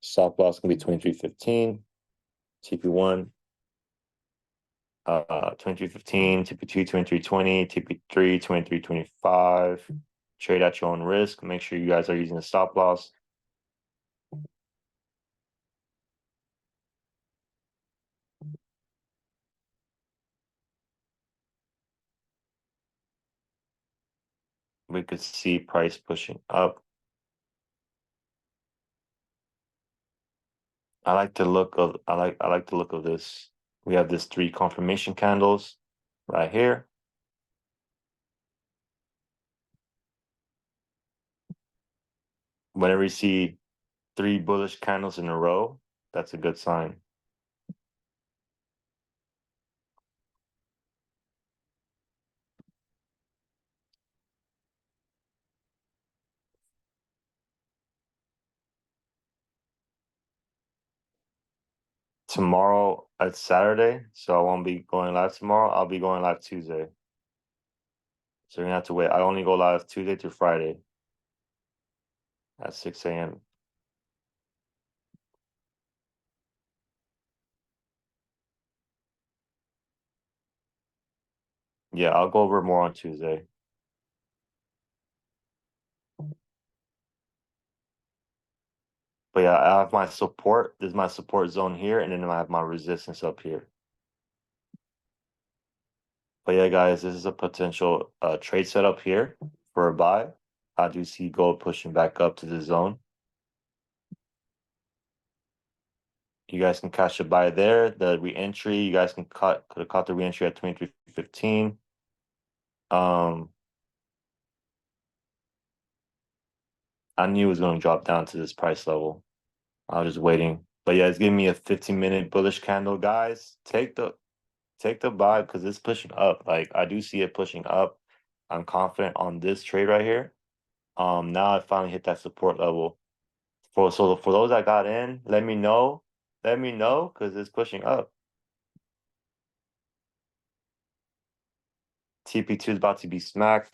stop loss can be 2315, TP1, 2315, TP2, 2320, TP3, 2325. Trade at your own risk. Make sure you guys are using a stop loss. We could see price pushing up. I like the look of this. We have this 3 confirmation candles right here. Whenever you see 3 bullish candles in a row, that's a good sign. Tomorrow, it's Saturday, so I won't be going live tomorrow. I'll be going live Tuesday. So you're gonna have to wait. I only go live Tuesday through Friday at 6 a.m. Yeah, I'll go over more on Tuesday. But yeah, I have my support. This is my support zone here, and then I have my resistance up here. But yeah, guys, this is a potential trade setup here for a buy. I do see gold pushing back up to the zone. You guys can catch a buy there. The re-entry, you guys could have caught the re-entry at 2315. I knew it was going to drop down to this price level. I was just waiting. But yeah, it's giving me a 15-minute bullish candle, guys. Take the buy because it's pushing up. Like I do see it pushing up. I'm confident on this trade right here. Now I finally hit that support level. For those that got in, let me know. Let me know because it's pushing up. TP2 is about to be smacked.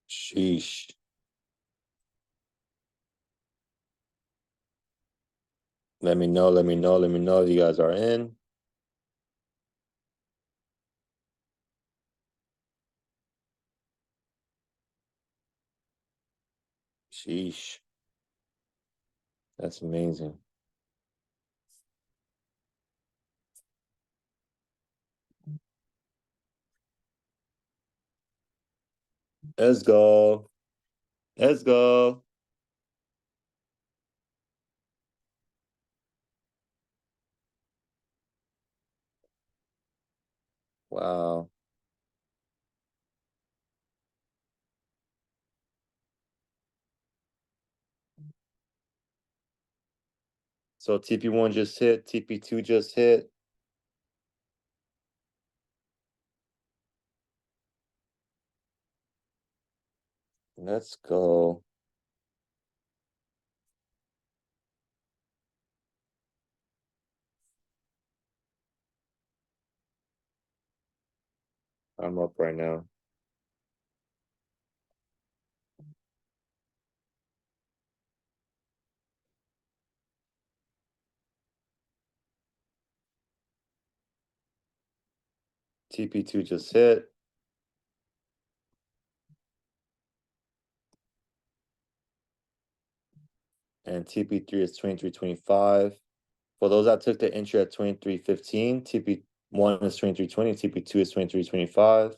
Sheesh. Let me know. Let me know. Let me know if you guys are in. Sheesh. That's amazing. Let's go. Let's go. Wow. So TP1 just hit, TP2 just hit. Let's go. I'm up right now. TP2 just hit. And TP3 is 2325. For those that took the entry at 2315, TP1 is 2320, TP2 is 2325.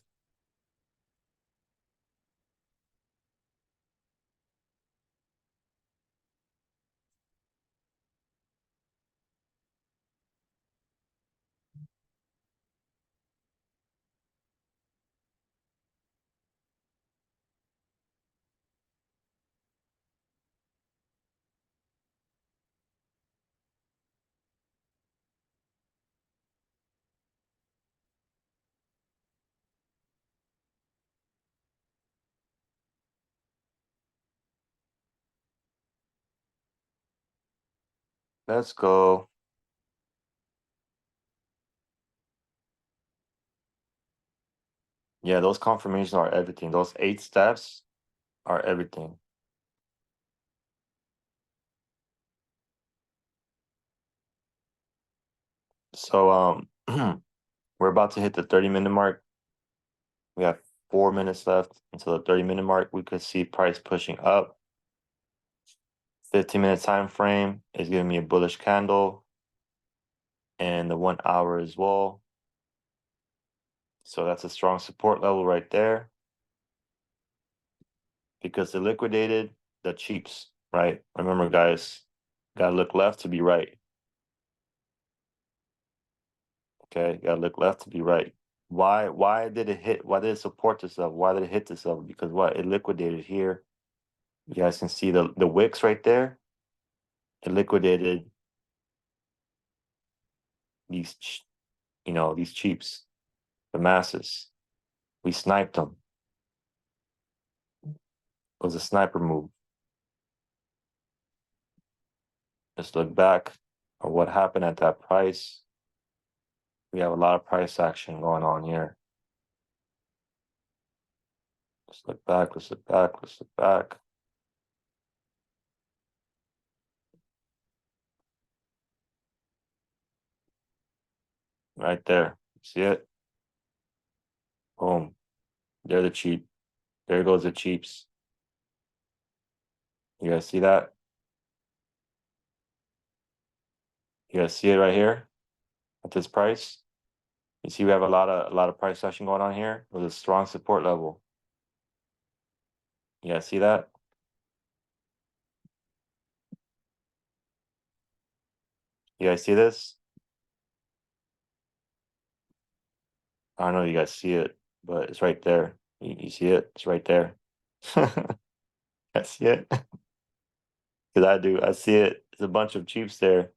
Let's go. Yeah, those confirmations are everything. Those 8 steps are everything. So we're about to hit the 30-minute mark. We have 4 minutes left until the 30-minute mark. We could see price pushing up. 15-minute time frame is giving me a bullish candle, and the 1 hour as well. So that's a strong support level right there, because they liquidated the cheaps, right? Remember, guys, gotta look left to be right. Okay, gotta look left to be right. Why did it hit? Why did it support this level? Why did it hit this level? Because what? It liquidated here. You guys can see the wicks right there. It liquidated these, these cheaps, the masses. We sniped them. It was a sniper move. Just look back at what happened at that price. We have a lot of price action going on here. Let's look back, let's look back, let's look back. Right there. See it? Boom. They're the cheap. There goes the cheaps. You guys see that? You guys see it right here at this price? You see we have a lot of price action going on here with a strong support level. You guys see that? You guys see this? I don't know if you guys see it, but it's right there. You see it? It's right there. I see it. Because I do. I see it. There's a bunch of cheaps there.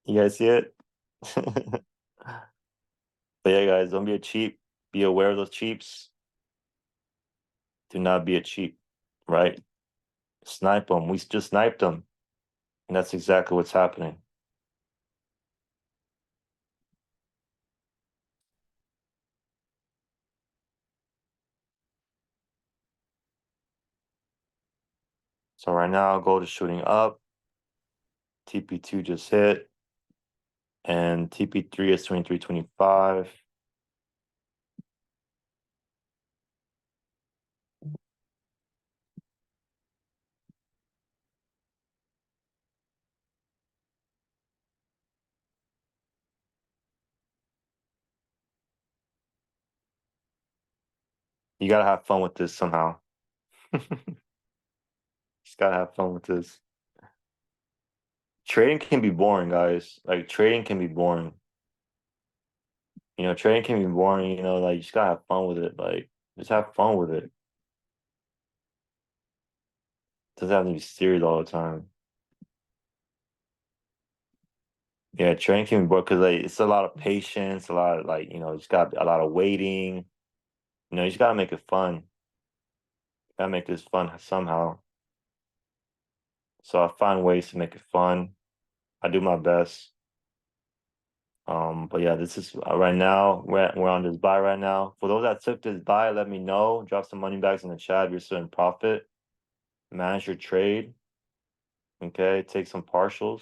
You guys see it? But yeah, guys, don't be a cheap. Be aware of those cheaps. Do not be a cheap, right? Snipe them. We just sniped them. And that's exactly what's happening. So right now, gold is shooting up. TP2 just hit. And TP3 is 23.25. You gotta have fun with this somehow. Just gotta have fun with this. Trading can be boring, guys. Like, trading can be boring. Trading can be boring, like, you just gotta have fun with it. Like, just have fun with it. Doesn't have to be serious all the time. Yeah, trading can be boring because, like, it's a lot of patience, a lot of, like, just got a lot of waiting. You just gotta make it fun. Gotta make this fun somehow. So I find ways to make it fun. I do my best. But yeah, this is right now. We're on this buy right now. For those that took this buy, let me know. Drop some money bags in the chat if you're still in profit. Manage your trade. Okay, take some partials.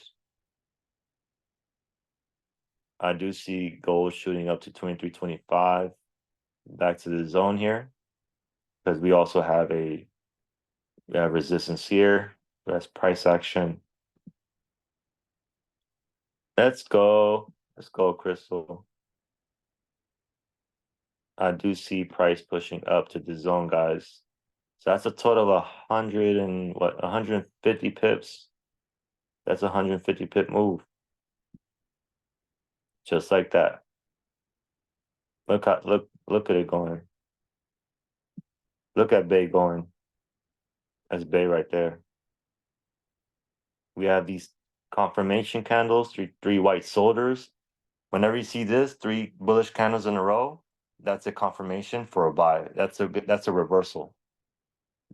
I do see gold shooting up to 23.25. Back to the zone here, because we also have resistance here. That's price action. Let's go. Let's go, Crystal. I do see price pushing up to the zone, guys. So that's a total of 150 pips. That's a 150 pip move. Just like that. Look at it going. Look at Bay going. That's Bay right there. We have these confirmation candles, three white soldiers. Whenever you see this, 3 bullish candles in a row, that's a confirmation for a buy. That's a reversal.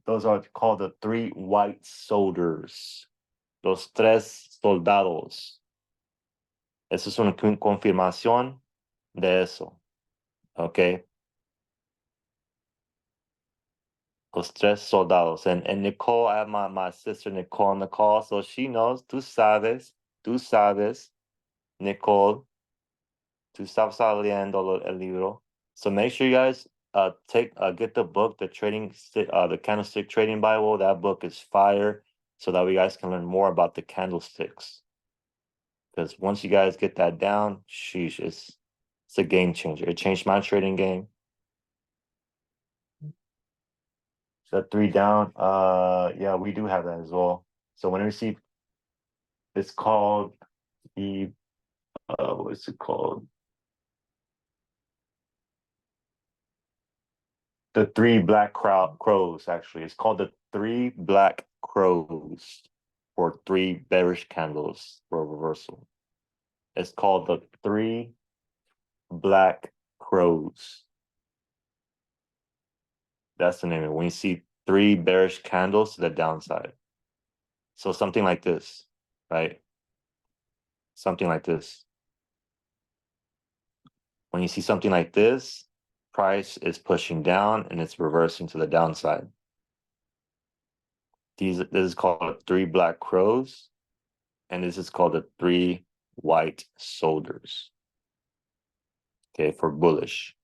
Those are called the 3 white soldiers. Los tres soldados. Eso es una confirmación de eso. ¿Ok? Los tres soldados. And Nicole, I have my sister Nicole on the call, so she knows. Tú sabes, Nicole. Tú sabes leyendo el libro. So make sure you guys get the book, the Candlestick Trading Bible. That book is fire, so that we guys can learn more about the candlesticks. Because once you guys get that down, sheesh, it's a game changer. It changed my trading game. So 3 down. Yeah, we do have that as well. So whenever you see, it's called the what's it called? The 3 black crows. Actually, it's called the 3 black crows, or 3 bearish candles for a reversal. It's called the 3 black crows. That's the name of it. When you see 3 bearish candles to the downside. So something like this, right? Something like this. When you see something like this, price is pushing down and it's reversing to the downside. This is called 3 black crows, and this is called the 3 white soldiers. Okay, for bullish.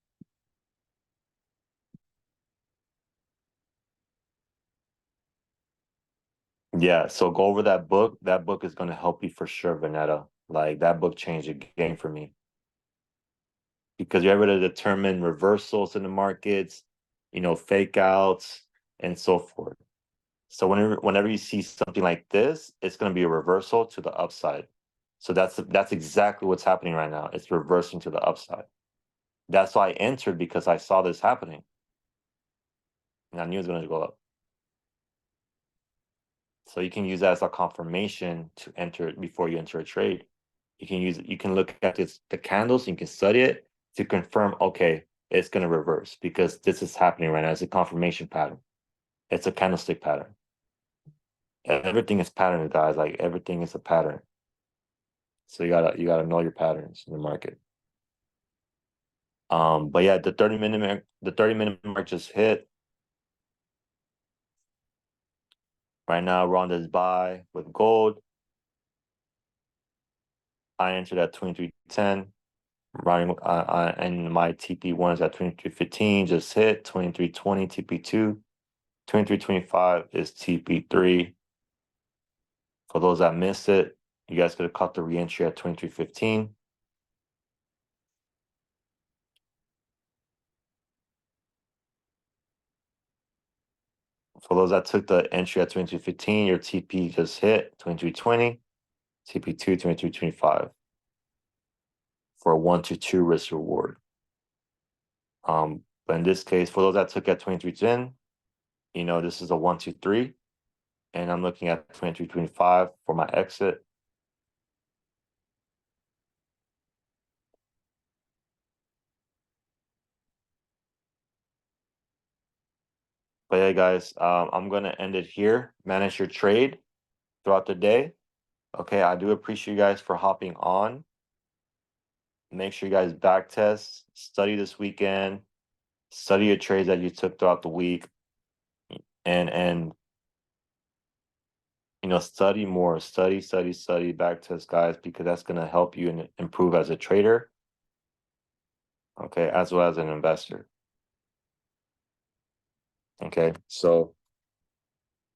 Yeah, so go over that book. That book is going to help you for sure, Vanetta. Like, that book changed the game for me. Because you're able to determine reversals in the markets, fake outs, and so forth. So whenever you see something like this, it's going to be a reversal to the upside. So that's exactly what's happening right now. It's reversing to the upside. That's why I entered, because I saw this happening. And I knew it was going to go up. So you can use that as a confirmation to enter it before you enter a trade. You can look at the candles, you can study it to confirm, okay, it's going to reverse because this is happening right now. It's a confirmation pattern. It's a candlestick pattern. Everything is patterned, guys. Like, everything is a pattern. So you gotta know your patterns in the market. But yeah, the 30-minute mark just hit. Right now we're on this buy with gold. I entered at 23.10. Running and my TP1 is at 23.15, just hit 23.20 TP2. 23.25 is TP3. For those that missed it, you guys could have caught the re-entry at 23.15. For those that took the entry at 23.15, your TP just hit 23.20, TP2 23.25 for a 1 to 2 risk reward. But in this case, for those that took at 23.10, this is a 1 2 3, and I'm looking at 23.25 for my exit. But yeah, guys, I'm gonna end it here. Manage your trade throughout the day. Okay, I do appreciate you guys for hopping on. Make sure you guys back test, study this weekend, study your trades that you took throughout the week, and study more, study, back test, guys, because that's gonna help you and improve as a trader. Okay, as well as an investor. Okay, so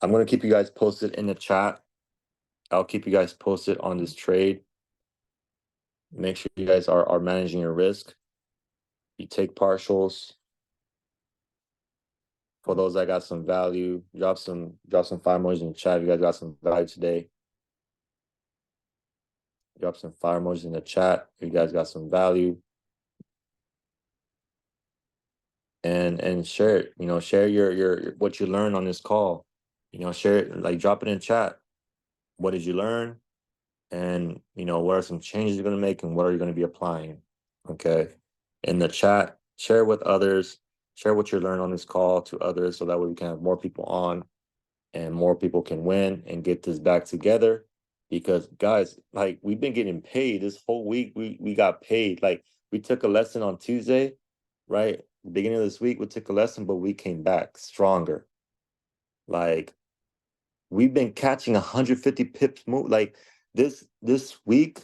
I'm gonna keep you guys posted in the chat. I'll keep you guys posted on this trade. Make sure you guys are managing your risk. You take partials. For those that got some value, drop some 5 emojis in the chat. If you guys got some value today. Drop some 5 emojis in the chat if you guys got some value. And share it. Share your what you learned on this call. Share it, like, drop it in chat. What did you learn? And what are some changes you're gonna make, and what are you gonna be applying? Okay. In the chat, share with others, share what you learned on this call to others, so that way we can have more people on and more people can win and get this back together. because guys, like we've been getting paid this whole week. We got paid. Like we took a lesson on Tuesday, right? Beginning of this week, we took a lesson, but we came back stronger. Like we've been catching 150 pips move. Like this week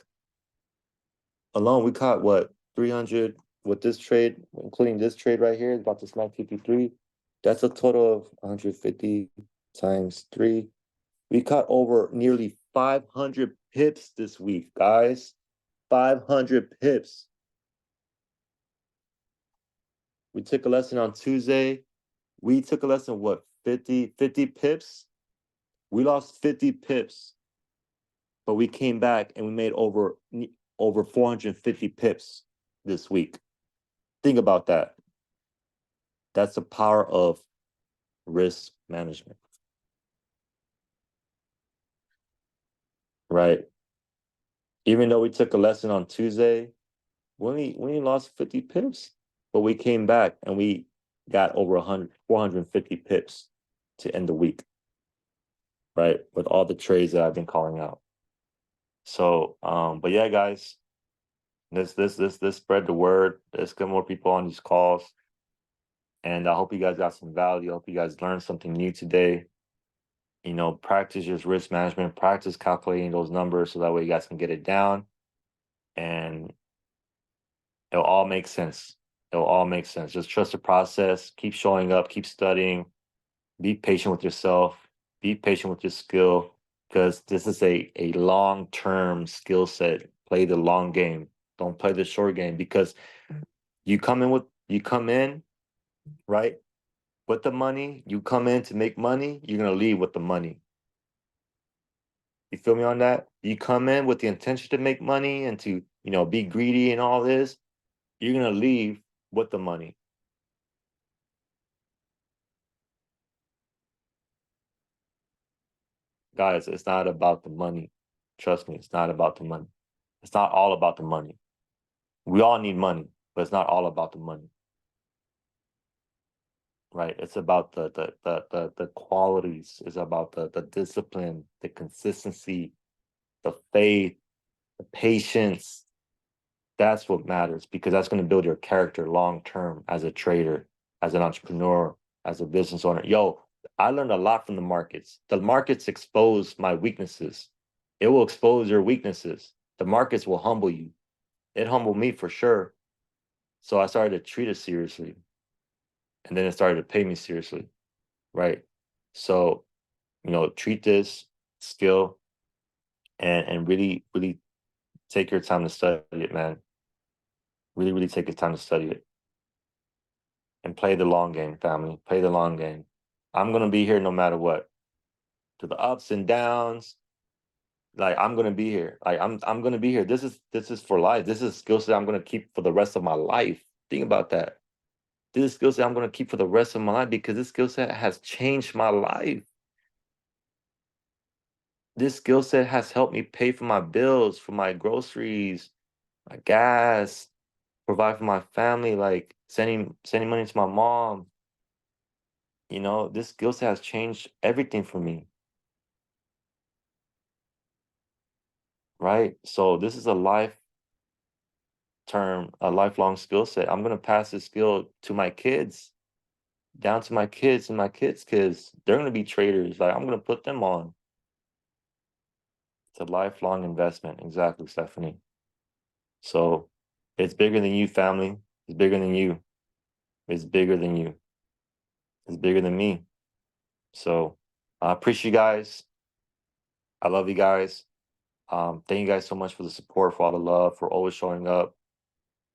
alone, we caught what 300 with this trade, including this trade right here, about to smack 53. That's a total of 150 times three. We caught over nearly 500 pips this week, guys. 500 pips. We took a lesson on Tuesday. We took a lesson, what, 50 pips? We lost 50 pips, but we came back and we made over 450 pips this week. Think about that. That's the power of risk management, right? Even though we took a lesson on Tuesday, we only lost 50 pips, but we came back and we got over 450 pips to end the week, right? With all the trades that I've been calling out. So, but yeah, guys, let's spread the word. Let's get more people on these calls. And I hope you guys got some value. I hope you guys learned something new today. You know, practice your risk management, practice calculating those numbers so that way you guys can get it down. And it'll all make sense. It'll all make sense. Just trust the process. Keep showing up. Keep studying. Be patient with yourself. Be patient with your skill, because this is a long-term skill set. Play the long game. Don't play the short game, because you come in, right, with the money. You come in to make money. You're gonna leave with the money. You feel me on that? You come in with the intention to make money and to, be greedy and all this. You're gonna leave with the money. Guys, it's not about the money. Trust me, it's not about the money. It's not all about the money. We all need money, but it's not all about the money. Right? It's about the qualities, it's about the discipline, the consistency, the faith, the patience. That's what matters, because that's going to build your character long term as a trader, as an entrepreneur, as a business owner. Yo, I learned a lot from the markets. The markets expose my weaknesses. It will expose your weaknesses. The markets will humble you. It humbled me for sure. So I started to treat it seriously. And then it started to pay me seriously. Right. So, treat this skill and really, really take your time to study it, man. Really, really take your time to study it. And play the long game, family. Play the long game. I'm gonna be here no matter what. To the ups and downs, like I'm gonna be here. Like I'm gonna be here. This is for life. This is a skill set I'm gonna keep for the rest of my life. Think about that. This is a skill set I'm gonna keep for the rest of my life, because this skill set has changed my life. This skill set has helped me pay for my bills, for my groceries, my gas, provide for my family, like sending money to my mom. This skill set has changed everything for me, right? So this is a lifelong skill set. I'm gonna pass this skill to my kids, down to my kids and my kids' kids. They're gonna be traders. Like I'm gonna put them on. It's a lifelong investment. Exactly, Stephanie. So it's bigger than you, family. It's bigger than you. It's bigger than you. It's bigger than me. So I appreciate you guys. I love you guys. Thank you guys so much for the support, for all the love, for always showing up,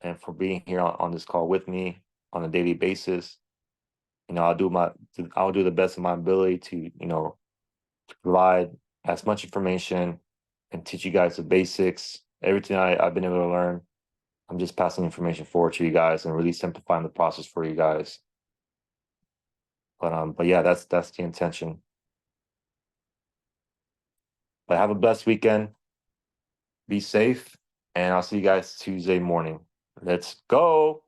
and for being here on this call with me on a daily basis. I'll do the best of my ability to, to provide as much information and teach you guys the basics. Everything I've been able to learn, I'm just passing information forward to you guys and really simplifying the process for you guys. But yeah, that's the intention. But have a blessed weekend. Be safe, and I'll see you guys Tuesday morning. Let's go.